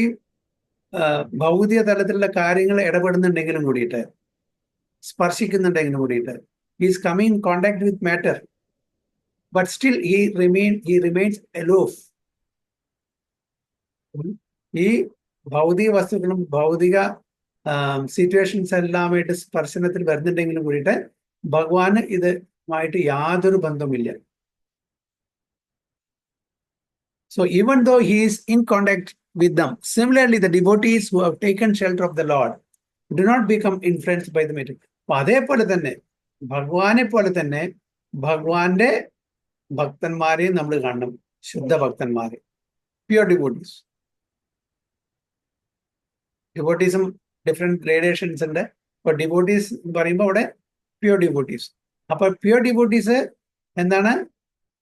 ഭൗതിക തലത്തിലുള്ള കാര്യങ്ങൾ ഇടപെടുന്നുണ്ടെങ്കിലും കൂടിയിട്ട്, സ്പർശിക്കുന്നുണ്ടെങ്കിലും കൂടിയിട്ട്, he's coming in contact with matter, but still he remains aloof. ഈ ഭൗതിക വസ്തുക്കളും ഭൗതിക സിറ്റുവേഷൻസ് എല്ലാമായിട്ട് സ്പർശനത്തിൽ വരുന്നുണ്ടെങ്കിലും കൂടിയിട്ട് ഭഗവാന് ഇതുമായിട്ട് യാതൊരു ബന്ധവുമില്ല. So even though he is in contact with them, similarly the devotees who have taken shelter of the Lord do not become influenced by the material. അപ്പൊ അതേപോലെ തന്നെ ഭഗവാനെ പോലെ തന്നെ ഭഗവാന്റെ ഭക്തന്മാരെയും നമ്മൾ കാണണം, ശുദ്ധ ഭക്തന്മാരെ, പ്യൂർ ഡിവോട്ടീസ്. ഡിവോട്ടീസും ഡിഫറെന്റ് ഗ്രേഡേഷൻസ് ഉണ്ട്. അപ്പൊ ഡിവോട്ടീസ് പറയുമ്പോൾ അവിടെ പ്യൂർ ഡിവോട്ടീസ്. അപ്പൊ പ്യൂർ ഡിവോട്ടീസ് എന്താണ്?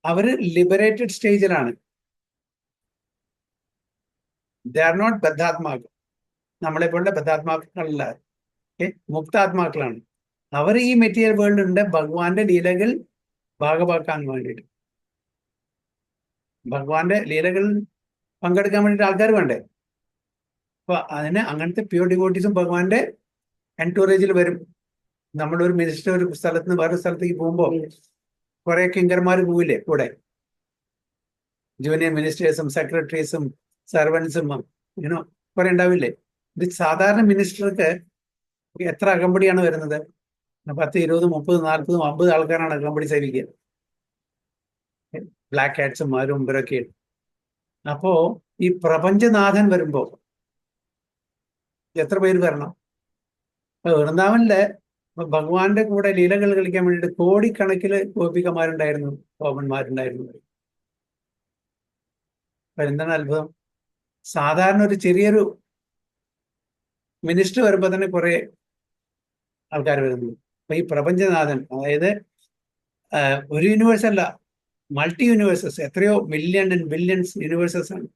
അവര് ലിബറേറ്റഡ് സ്റ്റേജിലാണ്. They are not ബദ്ധാത്മാക്കൾ, നമ്മളെ പോലുള്ള ബദ്ധാത്മാക്കളല്ല, മുക്താത്മാക്കളാണ്. അവർ ഈ മെറ്റീരിയൽ വേൾഡിലുണ്ട് ഭഗവാന്റെ ലീലകൾ ഭാഗമാക്കാൻ വേണ്ടിയിട്ട്. ഭഗവാന്റെ ലീലകളിൽ പങ്കെടുക്കാൻ വേണ്ടിയിട്ട് ആൾക്കാർ വേണ്ടേ? അപ്പൊ അതിന് അങ്ങനത്തെ പ്യൂർ ഡിവോട്ടീസും ഭഗവാന്റെ എൻടൂറേജിൽ വരും. നമ്മളൊരു മിനിസ്റ്റർ ഒരു സ്ഥലത്ത് നിന്ന് വേറൊരു സ്ഥലത്തേക്ക് പോകുമ്പോൾ കുറെ കിങ്കർമാർ പോവില്ലേ കൂടെ, ജൂനിയർ മിനിസ്റ്റേഴ്സും സെക്രട്ടറീസും സെർവൻസും ഇങ്ങനെ കുറെ ഉണ്ടാവില്ലേ. ഇത് സാധാരണ മിനിസ്റ്റർക്ക് എത്ര അകമ്പടിയാണ് വരുന്നത്? 10, 20, 30, 40, 50 ആൾക്കാരാണ് അകമ്പടി സേവിക്കുക. ബ്ലാക്ക് ഹാറ്റ്സും മാരും ഇവരൊക്കെ. അപ്പോ ഈ പ്രപഞ്ചനാഥൻ വരുമ്പോ എത്ര പേര് വരണം? വൃന്ദാവനിലെ ഭഗവാന്റെ കൂടെ ലീലകൾ കളിക്കാൻ വേണ്ടിയിട്ട് കോടിക്കണക്കില് ഗോപികമാരുണ്ടായിരുന്നു, ഗോപന്മാരുണ്ടായിരുന്നു. അപ്പൊ എന്താണ് അത്ഭുതം? സാധാരണ ഒരു ചെറിയൊരു മിനിസ്റ്റർ വരുമ്പോ തന്നെ കുറെ ആൾക്കാർ വരുന്നു. അപ്പൊ ഈ പ്രപഞ്ചനാഥൻ, അതായത് ഒരു യൂണിവേഴ്സ് അല്ല, മൾട്ടി യൂണിവേഴ്സസ്, എത്രയോ മില്യൺ ആൻഡ് ബില്യൺസ് യൂണിവേഴ്സസ് ആണ്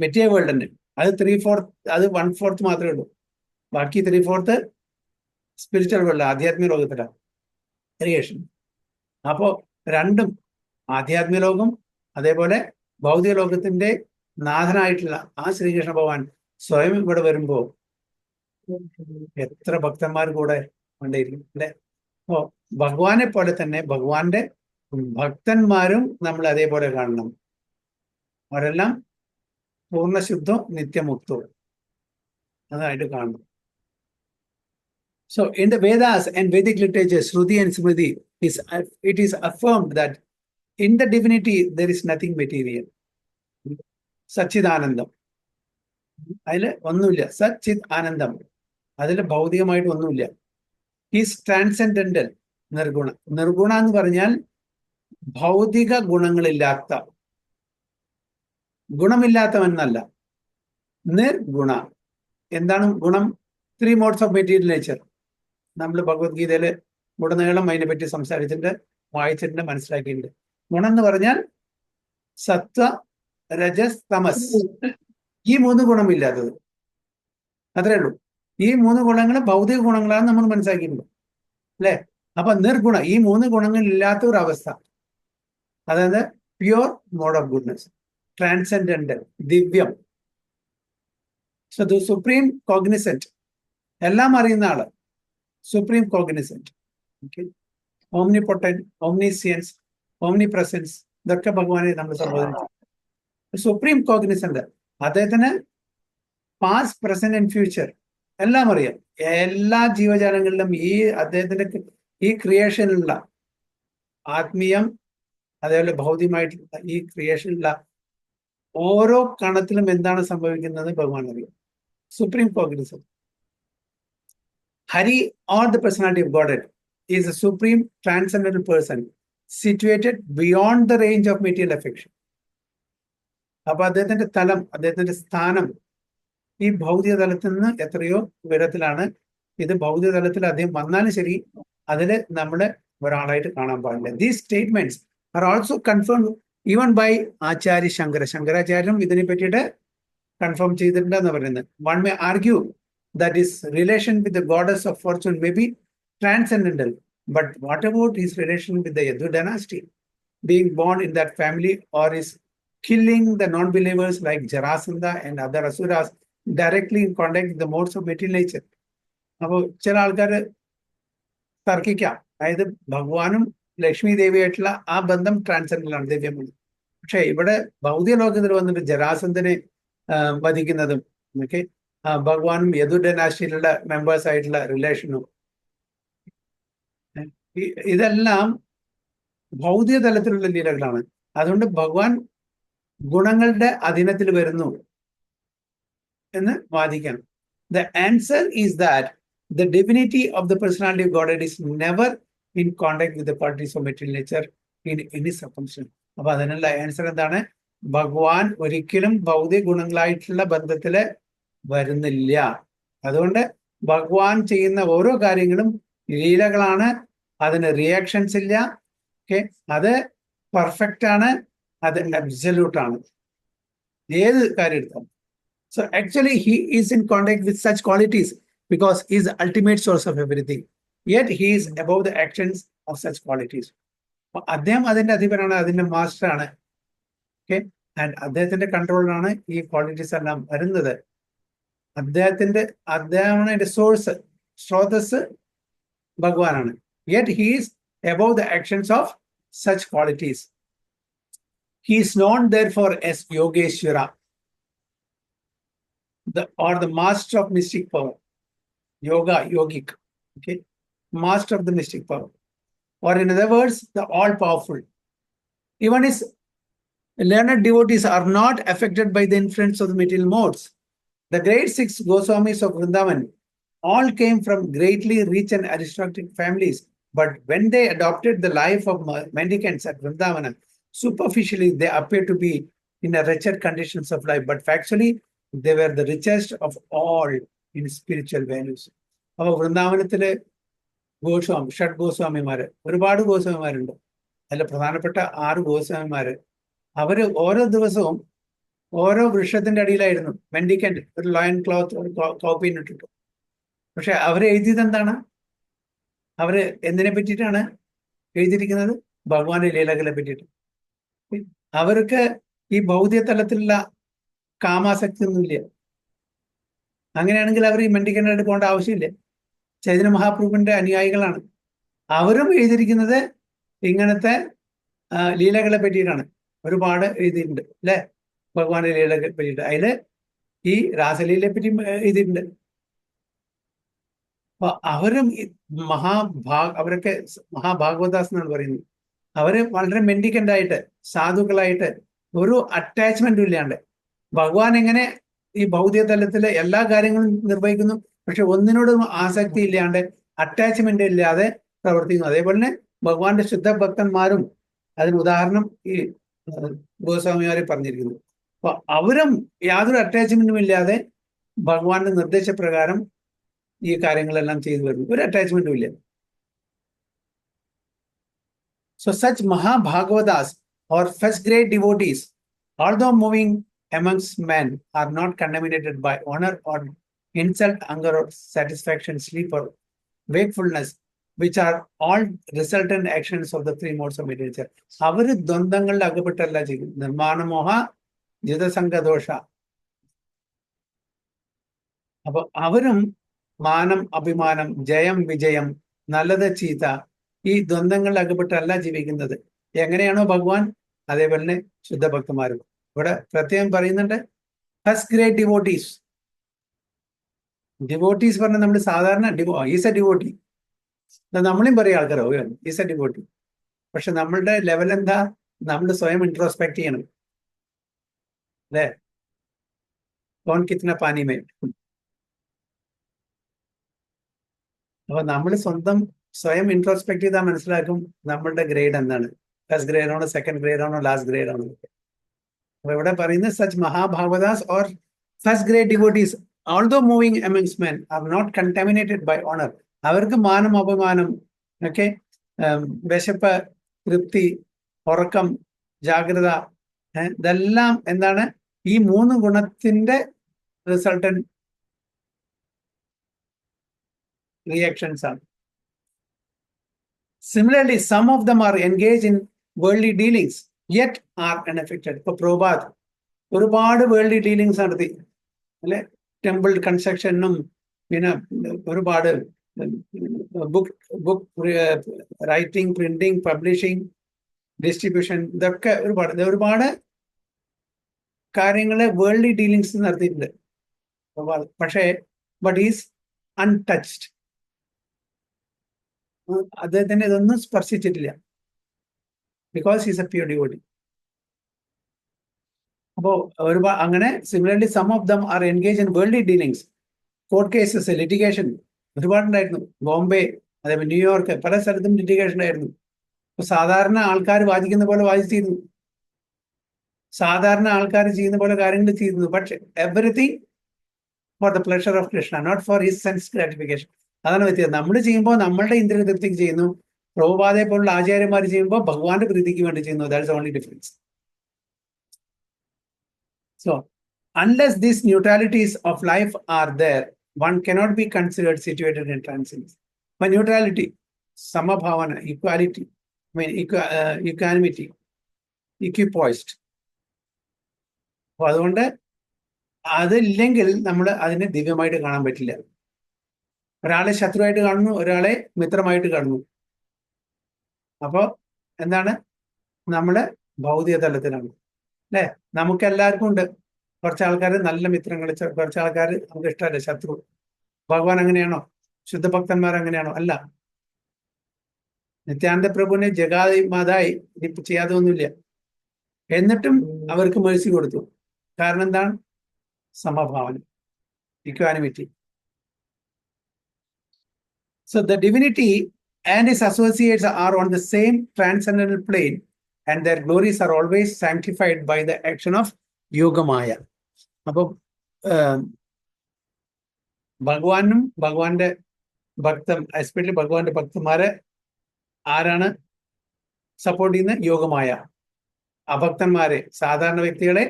മെറ്റീരിയൽ വേൾഡ് തന്നെ. അത് 3/4, അത് 1/4 മാത്രമേ ഉള്ളൂ. ബാക്കി 3/4 സ്പിരിച്വൽ വേൾഡ്, ആധ്യാത്മിക ലോകത്തിലാണ് ക്രിയേഷൻ. അപ്പോ രണ്ടും, ആധ്യാത്മിക ലോകം അതേപോലെ ഭൗതിക ലോകത്തിന്റെ നാഥനായിട്ടുള്ള ആ ശ്രീകൃഷ്ണ ഭഗവാൻ സ്വയം ഇവിടെ വരുമ്പോ എത്ര ഭക്തന്മാർ കൂടെ കൊണ്ടേയിരിക്കും അല്ലെ. അപ്പോ ഭഗവാനെ പോലെ തന്നെ ഭഗവാന്റെ ഭക്തന്മാരും നമ്മൾ അതേപോലെ കാണണം. അവരെല്ലാം പൂർണ്ണശുദ്ധവും നിത്യമുക്തവും അതായിട്ട് കാണണം. So in the Vedas and Vedic literature, Shruti and Smriti, it is affirmed that in the divinity there is nothing material. സച്ചിദാനന്ദം, അതിൽ ഒന്നുമില്ല. സച്ചിത് ആനന്ദം, അതിൽ ഭൗതികമായിട്ട് ഒന്നുമില്ല. Is transcendental, നിർഗുണ. നിർഗുണ എന്ന് പറഞ്ഞാൽ ഭൗതിക ഗുണങ്ങളില്ലാത്ത, ഗുണമില്ലാത്തവെന്നല്ല, നിർഗുണ. എന്താണ് ഗുണം? 3 modes of material nature. നമ്മൾ ഭഗവത്ഗീതയില് ഉടനീളം അതിനെ പറ്റി സംസാരിച്ചിട്ടുണ്ട്, വായിച്ചിട്ടുണ്ട്, മനസ്സിലാക്കിയിട്ടുണ്ട്. ഗുണം എന്ന് പറഞ്ഞാൽ സത്വ, രജസ്, തമസ്, ഈ 3 ഗുണമില്ലാത്തത്, അത്രേ ഉള്ളൂ. ഈ 3 ഗുണങ്ങൾ ഭൗതിക ഗുണങ്ങളാണ് നമ്മൾ മനസ്സിലാക്കിയിട്ടുണ്ട് അല്ലെ. അപ്പൊ നിർഗുണ, ഈ 3 ഗുണങ്ങൾ ഇല്ലാത്ത ഒരു അവസ്ഥ, അതായത് pure mode of goodness, transcendental, ദിവ്യം. സോ ദ സുപ്രീം കോഗ്നിസെന്റ്, എല്ലാം അറിയുന്ന ആള്, supreme cognizant, omnipotent, omniscience, omnipresence, ഇതൊക്കെ ഭഗവാനെ നമ്മൾ സംബോധിച്ചു. സുപ്രീം കോഗ്നിസെന്റ്, അദ്ദേഹത്തിന് പാസ്റ്റ്, പ്രസന്റ് ആൻഡ് ഫ്യൂച്ചർ എല്ലാം അറിയാം. എല്ലാ ജീവജാലങ്ങളിലും ഈ അദ്ദേഹത്തിന്റെ ഈ ക്രിയേഷനിലുള്ള ആത്മീയം അതേപോലെ ഭൗതികമായിട്ടുള്ള ഈ ക്രിയേഷനിലുള്ള ഓരോ കണത്തിലും എന്താണ് സംഭവിക്കുന്നത് ഭഗവാൻ അറിയാം. Supreme Cognizant. Hari, or the personality of Godhead, is a supreme transcendental person situated beyond the range of material affection. അപ്പൊ അദ്ദേഹത്തിന്റെ തലം, അദ്ദേഹത്തിന്റെ സ്ഥാനം ഈ ഭൗതിക തലത്തിൽ നിന്ന് എത്രയോ ഉയരത്തിലാണ്. ഇത് ഭൗതിക തലത്തിൽ അദ്ദേഹം വന്നാലും ശരി, അതില് നമ്മള് ഒരാളായിട്ട് കാണാൻ പാടില്ല. These statements are also confirmed even by ആചാര്യ ശങ്കരാചാര്യം ഇതിനെ പറ്റിയിട്ട് കൺഫേം ചെയ്തിട്ടുണ്ടെന്ന് പറയുന്നത്. One may argue that his relation with the goddess of fortune may be transcendental, but what about his relation with the Yadu dynasty? Being born in that family, or is killing the non-believers like Jarasandha and other asuras directly in contact with the modes of material nature? അപ്പോൾ ചില ആൾക്കാർ തർക്കിക്കാം, അതായത് ഭഗവാനും ലക്ഷ്മി ദേവിയായിട്ടുള്ള ആ ബന്ധം ട്രാൻസെൻഡന്റലാണ്, ദിവ്യമാണ്. പക്ഷെ ഇവിടെ ഭൗതിക ലോകത്തിൽ വന്നിട്ട് ജരാസന്ധനെ വധിക്കുന്നതും ഒക്കെ ഭഗവാനും യദു ഡൈനാസ്റ്റിയിലുള്ള മെമ്പേഴ്സ് ആയിട്ടുള്ള റിലേഷനും, ഇതെല്ലാം ഭൗതിക തലത്തിലുള്ള ലീലകളാണ്. അതുകൊണ്ട് ഭഗവാൻ ഗുണങ്ങളുടെ അധീനത്തിൽ വരുന്നു എന്ന് വാദിക്കണം. The answer is that the divinity of the personality of Godhead is never in contact with the qualities of material nature in any circumstance. അപ്പൊ അതിനുള്ള ആൻസർ എന്താണ്? ഭഗവാൻ ഒരിക്കലും ഭൗതിക ഗുണങ്ങളായിട്ടുള്ള ബന്ധത്തില് വരുന്നില്ല. അതുകൊണ്ട് ഭഗവാൻ ചെയ്യുന്ന ഓരോ കാര്യങ്ങളും ലീലകളാണ്, അതിന് റിയാക്ഷൻസ് ഇല്ല. ഓക്കെ, അത് പെർഫെക്റ്റ് ആണ്, അത് അബ്സല്യൂട്ട് ആണ്, ഏത് കാര്യം എടുത്താലും. So actually he is in contact with such qualities because he is the ultimate source of everything, yet he is above the actions of such qualities. അദ്ദേഹം അതിന്റെ അധിപനാണ്, അതിന്റെ മാസ്റ്റർ ആണ്. ഓക്കെ, ആൻഡ് അദ്ദേഹത്തിന്റെ കൺട്രോളിലാണ് ഈ ക്വാളിറ്റീസ് എല്ലാം വരുന്നത്. അദ്ദേഹമാണ് അതിന്റെ സോഴ്സ്, സ്രോതസ് ഭഗവാനാണ്. Yet he is above the actions of such qualities. He is known therefore as Yogeshwara, or the master of mystic power. Yoga, yogic, okay, master of the mystic power, or in other words, the all-powerful. Even his learned devotees are not affected by the influence of the material modes. The great 6 Goswamis of Vrindavan all came from greatly rich and aristocratic families, but when they adopted the life of mendicants at Vrindavana, superficially they appear to be in a wretched conditions of life, but factually they were the richest of all in spiritual values. അപ്പോൾ വൃന്ദാവനത്തിലെ ഷഡ് ഗോസ്വാമിമാര്, ഒരുപാട് ഗോസ്വാമിമാരുണ്ട്. അതിൽ പ്രധാനപ്പെട്ട 6 ഗോസ്വാമിമാര്, അവര് ഓരോ ദിവസവും ഓരോ വൃക്ഷത്തിന്റെ അടിയിലായിരുന്നു. മെൻഡിക്കന്റ് ഒരു ലയൺ ക്ലോത്ത്, ഒരു കോപ്പീൻ ഇട്ടിട്ടു. പക്ഷെ അവര് എഴുതിയത് എന്താണ്? അവര് എന്തിനെ പറ്റിയിട്ടാണ് എഴുതിയിരിക്കുന്നത്? ഭഗവാന്റെ ലീലകളെ പറ്റിയിട്ട്. അവർക്ക് ഈ ഭൗതിക തലത്തിലുള്ള കാമാസക്തി ഒന്നുമില്ല. അങ്ങനെയാണെങ്കിൽ അവർ ഈ മെൻഡിക്കൻ്റായിട്ട് പോകേണ്ട ആവശ്യമില്ല. ചൈതന്യ മഹാപ്രഭുവിന്റെ അനുയായികളാണ്. അവരും എഴുതിയിരിക്കുന്നത് ഇങ്ങനത്തെ ലീലകളെ പറ്റിയിട്ടാണ്. ഒരുപാട് എഴുതിയിട്ടുണ്ട് അല്ലെ, ഭഗവാന്റെ ലീലകളെ പറ്റിയിട്ട്. അതില് ഈ രാസലീലയെ പറ്റി എഴുതിയിട്ടുണ്ട്. അപ്പൊ അവരും അവരൊക്കെ മഹാഭാഗവദാസ് എന്നാണ് പറയുന്നത്. അവര് വളരെ മെൻഡിക്കൻ്റ് ആയിട്ട്, സാധുക്കളായിട്ട്, ഒരു അറ്റാച്ച്മെന്റും ഇല്ലാണ്ട് ഭഗവാൻ എങ്ങനെ ഈ ഭൗതിക തലത്തിലെ എല്ലാ കാര്യങ്ങളും നിർവഹിക്കുന്നു, പക്ഷെ ഒന്നിനോടും ആസക്തി ഇല്ലാണ്ട്, അറ്റാച്ച്മെന്റ് ഇല്ലാതെ പ്രവർത്തിക്കുന്നു. അതേപോലെ തന്നെ ഭഗവാന്റെ ശുദ്ധ ഭക്തന്മാരും അതിന് ഉദാഹരണം ഈ ഗോസ്വാമിമാരെ പറഞ്ഞിരിക്കുന്നു. അപ്പൊ അവരും യാതൊരു അറ്റാച്ച്മെന്റും ഇല്ലാതെ ഭഗവാന്റെ നിർദ്ദേശപ്രകാരം ഈ കാര്യങ്ങളെല്ലാം ചെയ്തു വരുന്നു. ഒരു അറ്റാച്ച്മെന്റും ഇല്ല. So such Mahabhagavatas or first grade devotees, although moving amongst men, are not contaminated by honor or insult, anger or satisfaction, sleep or wakefulness, which are all resultant actions of the 3 modes of nature. അവര് ദ്വന്ദ്ങ്ങളിൽ അകപ്പെട്ടല്ല ചെയ്യുന്നത്. നിർമ്മാണമോഹ, ജിതസംഗദോഷ. അപ്പൊ അവരും മാനം, അഭിമാനം, ജയം, വിജയം, നല്ലത്, ചീത്ത, ഈ ദ്വന്ദ്ങ്ങളിൽ അകപ്പെട്ടല്ല ജീവിക്കുന്നത്. എങ്ങനെയാണോ ഭഗവാൻ, അതേപോലെ തന്നെ ശുദ്ധഭക്തന്മാരും. ഇവിടെ പ്രത്യേകം പറയുന്നുണ്ട് ഫസ്റ്റ് ഗ്രേഡ് ഡിവോട്ടീസ്. ഡിവോട്ടീസ് പറഞ്ഞാൽ നമ്മൾ സാധാരണ ഈസ് എ ഡിവോട്ടി, നമ്മളും പറയും ആൾക്കാരോ ഈസ് എ ഡിവോട്ടി. പക്ഷെ നമ്മളുടെ ലെവൽ എന്താ? നമ്മൾ സ്വയം ഇൻട്രോസ്പെക്ട് ചെയ്യണം അല്ലേ. കോൺ കിतना പാനി മേ. അപ്പൊ നമ്മൾ സ്വയം ഇൻട്രോസ്പെക്ട് ചെയ്താൽ മനസ്സിലാക്കും നമ്മളുടെ ഗ്രേഡ് എന്താണ്. ഫസ്റ്റ് ഗ്രേഡ് ആണോ, സെക്കൻഡ് ഗ്രേഡ് ആണോ, ലാസ്റ്റ് ഗ്രേഡ് ആണോ. അപ്പൊ ഇവിടെ പറയുന്നത് such mahabhagavatas or first grade devotees although moving amongst men are not contaminated by honor. അവർക്ക് മാനം, അപമാനം, ഒക്കെ വിശപ്പ്, തൃപ്തി, ഉറക്കം, ജാഗ്രത, ഇതെല്ലാം എന്താണ്? ഈ 3 ഗുണത്തിന്റെ റിസൾട്ടൻ റിയാക്ഷൻസ് ആണ്. Similarly, some of them are engaged in worldly dealings yet are unaffected. ഇപ്പൊ പ്രഭാത് ഒരുപാട് വേൾഡ്ലി ഡീലിങ്സ് നടത്തി അല്ലെ. ടെമ്പിൾ കൺസ്ട്രക്ഷനും പിന്നെ ഒരുപാട് book writing, printing, publishing, distribution, ഇതൊക്കെ ഒരുപാട് കാര്യങ്ങള് വേൾഡ്ലി ഡീലിങ്സ് നടത്തിയിട്ടുണ്ട്. പക്ഷേ ബട്ട് ഈസ് അൺടച്ച്ഡ്. അദ്ദേഹത്തിന് ഇതൊന്നും സ്പർശിച്ചിട്ടില്ല. Because is a pure devotee. അപ്പോ ഒരുപാട് അങ്ങനെ similarly some of them are engage in worldly dealings. Court cases, litigation ഒരുപാടുണ്ടായിരുന്നു. ബോംബെ, അതേപോലെ ന്യൂയോർക്ക്, പല സ്ഥലത്തും ലിറ്റിഗേഷൻ ആയിരുന്നു. അപ്പൊ സാധാരണ ആൾക്കാർ വാദിക്കുന്ന പോലെ വാദിച്ചിരുന്നു, സാധാരണ ആൾക്കാർ ചെയ്യുന്ന പോലെ കാര്യങ്ങൾ ചെയ്യുന്നു. പക്ഷെ everything for the pleasure of Krishna, not for his sense gratification. അതാണ് വ്യത്യാസം. നമ്മൾ ചെയ്യുമ്പോൾ നമ്മളുടെ ഇന്ദ്രിയ തൃപ്തിക്ക് ചെയ്യുന്നു. പ്രഭുപാദയെ പോലുള്ള ആചാര്യന്മാർ ചെയ്യുമ്പോൾ ഭഗവാന്റെ പ്രീതിക്ക് വേണ്ടി ചെയ്യുന്നു. That is only difference. So, unless these neutralities of life are there, one cannot be considered situated in transience. By neutrality, samabhavana, equality, equanimity, equipoised. അപ്പൊ അതുകൊണ്ട് അതില്ലെങ്കിൽ നമ്മൾ അതിനെ ദിവ്യമായിട്ട് കാണാൻ പറ്റില്ല. ഒരാളെ ശത്രുവായിട്ട് കാണുന്നു, ഒരാളെ മിത്രമായിട്ട് കാണുന്നു. അപ്പോൾ എന്താണ്, നമ്മള് ഭൗതിക തലത്തിലാണ് അല്ലെ. നമുക്ക് എല്ലാവർക്കും ഉണ്ട് കുറച്ച് ആൾക്കാർ നല്ല മിത്രങ്ങൾ, കുറച്ച് ആൾക്കാർ നമുക്ക് ഇഷ്ടമല്ല, ശത്രു. ഭഗവാൻ അങ്ങനെയാണോ? ശുദ്ധഭക്തന്മാർ അങ്ങനെയാണോ? അല്ല. നിത്യാനന്ദ പ്രഭുവിനെ ജഗാതി മാതായി ഇനിയിപ്പോ ചെയ്യാതെ ഒന്നുമില്ല. എന്നിട്ടും അവർക്ക് മേഴ്സി കൊടുത്തു. കാരണം എന്താണ്? സമഭാവന, equanimity. So the divinity and his associates are on the same transcendental plane, and their glories are always sanctified by the action of Yogamaya. അപ്പോൾ ഭഗവാനും ഭഗവാന്റെ എസ്പെഷ്യലി ഭഗവാന്റെ ഭക്തന്മാരെ ആരാണ് സപ്പോർട്ട് ചെയ്യുന്നത്? യോഗമായ. അഭക്തന്മാരെ, സാധാരണ വ്യക്തികളെ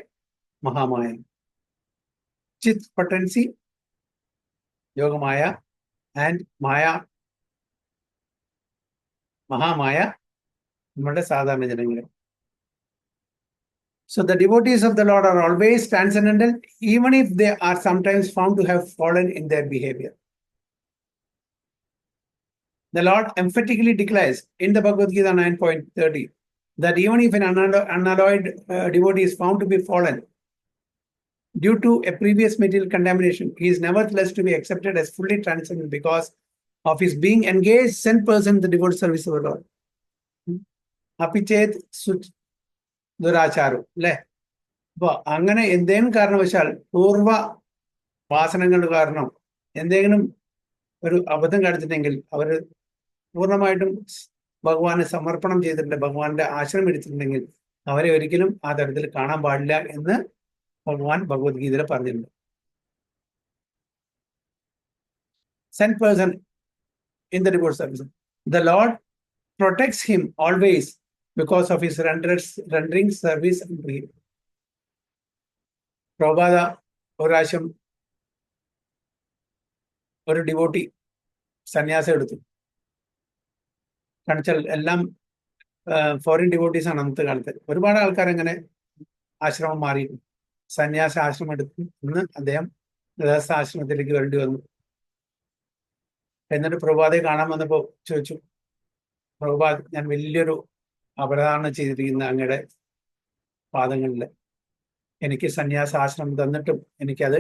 മഹാമായ. ചിത് പൊട്ടൻസി യോഗമായ ആൻഡ് മായ, മഹാമായ നമ്മുടെ സാധാരണ ജനങ്ങളെ. So the devotees of the Lord are always transcendental, even if they are sometimes found to have fallen in their behavior. The Lord emphatically declares in the Bhagavad Gita 9.30 that even if an unalloyed devotee is found to be fallen due to a previous material contamination, he is nevertheless to be accepted as fully transcendent because of his being engaged 100% in the devoted service of the Lord. അപ്പിച്ചേത് ദുരാചാരം അല്ലെ. അപ്പൊ അങ്ങനെ എന്തെങ്കിലും കാരണവശാൽ പൂർവ വാസനകൾ കാരണം എന്തെങ്കിലും ഒരു അബദ്ധം കാണിച്ചിട്ടുണ്ടെങ്കിൽ അവര് പൂർണ്ണമായിട്ടും ഭഗവാന് സമർപ്പണം ചെയ്തിട്ടുണ്ട്, ഭഗവാന്റെ ആശ്രയം എടുത്തിട്ടുണ്ടെങ്കിൽ അവരെ ഒരിക്കലും ആ തരത്തിൽ കാണാൻ പാടില്ല എന്ന് ഭഗവാൻ ഭഗവത്ഗീതയിൽ പറഞ്ഞിട്ടുണ്ട്. 100% in the devoted service. The Lord protects him always because of his rendering service and prayer. Prabhupada ഒരു പ്രാവശ്യം ഒരു ഡിവോട്ടി സന്യാസം എടുത്തു. കാണിച്ചാൽ എല്ലാം ഫോറിൻ ഡിവോട്ടീസ് ആണ് അന്നത്തെ കാലത്ത്. ഒരുപാട് ആൾക്കാർ അങ്ങനെ ആശ്രമം മാറി സന്യാസ ആശ്രമം എടുത്തു. ഇന്ന് അദ്ദേഹം ഗൃഹസ്ഥാശ്രമത്തിലേക്ക് വരേണ്ടി വന്നു. എന്നിട്ട് പ്രഭുപാദയെ കാണാൻ വന്നപ്പോൾ ചോദിച്ചു, പ്രഭുപാദ്, ഞാൻ വലിയൊരു അപരാധമാണ് ചെയ്തിരിക്കുന്ന അങ്ങയുടെ പാദങ്ങളിൽ. എനിക്ക് സന്യാസാശ്രമം തന്നിട്ടും എനിക്കത്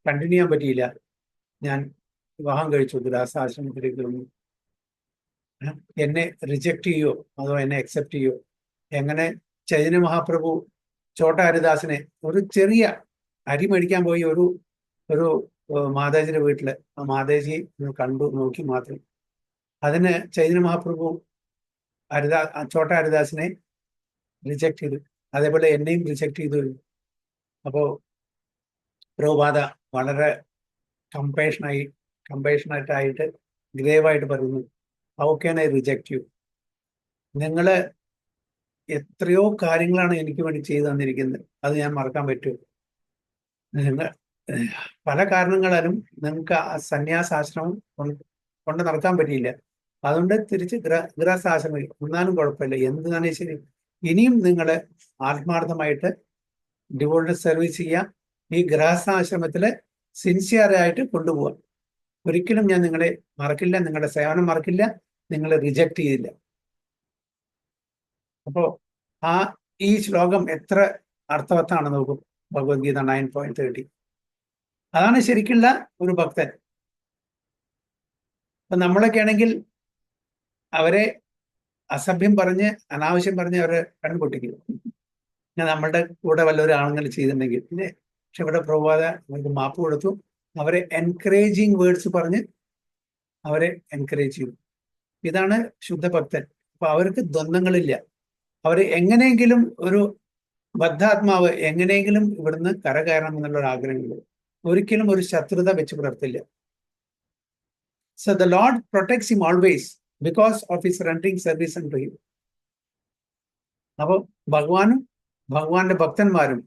കണ്ടിന്യൂ ചെയ്യാൻ പറ്റിയില്ല. ഞാൻ വിവാഹം കഴിച്ചു, ഗൃഹസ്ഥാശ്രമത്തിലേക്ക് വന്നു. എന്നെ റിജക്റ്റ് ചെയ്യോ അതോ എന്നെ അക്സെപ്റ്റ് ചെയ്യോ? എങ്ങനെ ചൈതന്യ മഹാപ്രഭു ചോട്ട ഹരിദാസിനെ ഒരു ചെറിയ അരി മേടിക്കാൻ പോയി ഒരു മാതാജിയുടെ വീട്ടില്, ആ മാതാജി കണ്ടു, നോക്കി മാത്രം. അതിന് ചൈതന്യ മഹാപ്രഭു ചോട്ട ഹരിദാസിനെ റിജക്ട് ചെയ്തു. അതേപോലെ എന്നെയും റിജക്ട് ചെയ്തു. അപ്പോ പ്രഭുപാദ വളരെ കമ്പേഷനായിട്ട് ഗ്രേവായിട്ട് പറയുന്നു, how can I reject you? നിങ്ങള് എത്രയോ കാര്യങ്ങളാണ് എനിക്ക് വേണ്ടി ചെയ്തു തന്നിരിക്കുന്നത്, അത് ഞാൻ മറക്കാൻ പറ്റുമോ? നിങ്ങൾ പല കാരണങ്ങളാലും നിങ്ങൾക്ക് ആ സന്യാസാശ്രമം കൊണ്ട് നടക്കാൻ പറ്റിയില്ല. അതുകൊണ്ട് തിരിച്ച് ഗൃഹസ്ഥാശ്രമം ഒന്നാലും കുഴപ്പമില്ല, എന്താണ് ശരി. ഇനിയും നിങ്ങൾ ആത്മാർത്ഥമായിട്ട് ഡിവോട്ട് സർവീസ് ചെയ്യാം, ഈ ഗൃഹസ്ഥാശ്രമത്തില് സിൻസിയറായിട്ട് കൊണ്ടുപോകാം. ഒരിക്കലും ഞാൻ നിങ്ങളെ മറക്കില്ല, നിങ്ങളുടെ സേവനം മറക്കില്ല, നിങ്ങളെ റിജക്റ്റ് ചെയ്തില്ല. അപ്പോ ഈ ശ്ലോകം എത്ര അർത്ഥവത്താണ് നോക്കും. ഭഗവത്ഗീത 9.30. അതാണ് ശരിക്കുള്ള ഒരു ഭക്തൻ. അപ്പൊ നമ്മളൊക്കെ ആണെങ്കിൽ അവരെ അസഭ്യം പറഞ്ഞ് അനാവശ്യം പറഞ്ഞ് അവരെ കണ്ണുപൊട്ടിക്കും. ഞാൻ നമ്മളുടെ കൂടെ വല്ലവരും ആണെങ്കിലും ചെയ്തിട്ടുണ്ടെങ്കിൽ ഇല്ലേ. പക്ഷെ ഇവിടെ പ്രഭുപാദ അവർക്ക് മാപ്പ് കൊടുത്തു. അവരെ എൻകറേജിങ് വേർഡ്സ് പറഞ്ഞ് അവരെ എൻകറേജ് ചെയ്തു. ഇതാണ് ശുദ്ധഭക്തൻ. അപ്പൊ അവർക്ക് ദ്വന്ദ്ങ്ങളില്ല. അവർ എങ്ങനെയെങ്കിലും ഒരു ബദ്ധാത്മാവ് എങ്ങനെയെങ്കിലും ഇവിടുന്ന് കരകയറണം എന്നുള്ള ഒരു ആഗ്രഹമുണ്ട്. ഒരിക്കലും ഒരു ശത്രുത വെച്ച് പുലർത്തില്ല. So the Lord protects him always because of his rendering service unto him. അപ്പോൾ ഭഗവാനും ഭഗവാന്റെ ഭക്തന്മാരും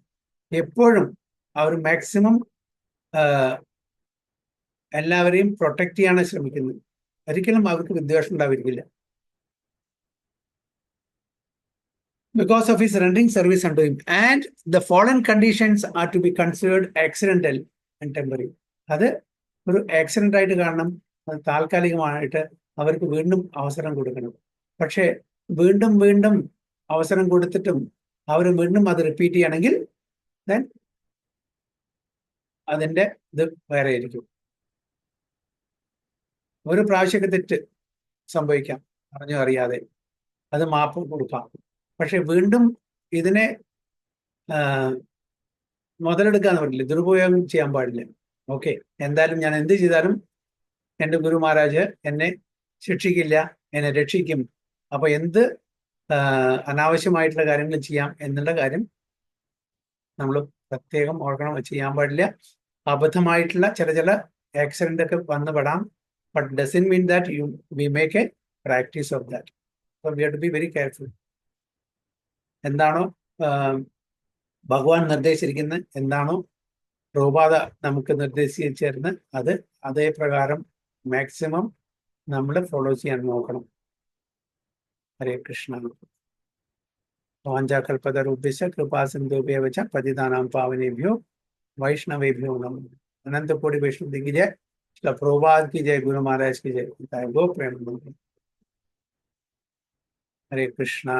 എപ്പോഴും അവർ മാക്സിമം എല്ലാവരെയും പ്രൊട്ടക്ട് ചെയ്യാൻ ശ്രമിക്കുന്നത്. ഒരിക്കലും അവർക്ക് വിദ്വേഷം ഉണ്ടാവില്ല. Because of his rendering service unto him, and the fallen conditions are to be considered accidental and temporary. അത് ഒരു ആക്സിഡന്റ് ആയിട്ട് കാണണം, താൽക്കാലികമായിട്ട് അവർക്ക് വീണ്ടും അവസരം കൊടുക്കണം. പക്ഷേ വീണ്ടും വീണ്ടും അവസരം കൊടുത്തിട്ടും അവർ വീണ്ടും അത് റിപ്പീറ്റ് ചെയ്യണമെങ്കിൽ ദെൻ അതിന്റെ ഇത് വേറെ ആയിരിക്കും. ഒരു പ്രാവശ്യമൊക്കെ തെറ്റ് സംഭവിക്കാം, അറിഞ്ഞോ അറിയാതെ, അത് മാപ്പ് കൊടുക്കാം. പക്ഷെ വീണ്ടും ഇതിനെ മുതലെടുക്കാന്ന് പറ്റില്ല, ദുരുപയോഗം ചെയ്യാൻ പാടില്ല. ഓക്കെ, എന്തായാലും ഞാൻ എന്ത് ചെയ്താലും എൻ്റെ ഗുരു മഹാരാജ് എന്നെ ശിക്ഷിക്കില്ല, എന്നെ രക്ഷിക്കും. അപ്പൊ എന്ത് അനാവശ്യമായിട്ടുള്ള കാര്യങ്ങൾ ചെയ്യാം എന്നുള്ള കാര്യം നമ്മൾ പ്രത്യേകം ഓർക്കണം. ചെയ്യാൻ പാടില്ല. അബദ്ധമായിട്ടുള്ള ചില ആക്സിഡന്റ് ഒക്കെ വന്നു പെടാം. But doesn't mean that we make a practice of that. So we have to be very careful. എന്താണോ ഭഗവാൻ നിർദ്ദേശിച്ചിരിക്കുന്നത്, എന്താണോ പ്രഭുപാദ നമുക്ക് നിർദ്ദേശിച്ചിരുന്നത്, അത് അതേ പ്രകാരം മാക്സിമം നമ്മൾ ഫോളോ ചെയ്യാൻ നോക്കണം. ഹരേ കൃഷ്ണ. വാഞ്ചാകൽപതരുഭ്യശ്ച കൃപാ സിന്ധുഭ്യവ ച പതിതാനാം പാവനേഭ്യോ वैष्णवेभ्यो नमः. अनंत कोटि वैष्णव की जय, श्रील प्रभुपाद की जय, गुरु महाराज की जय. गो प्रेम. हरे कृष्णा.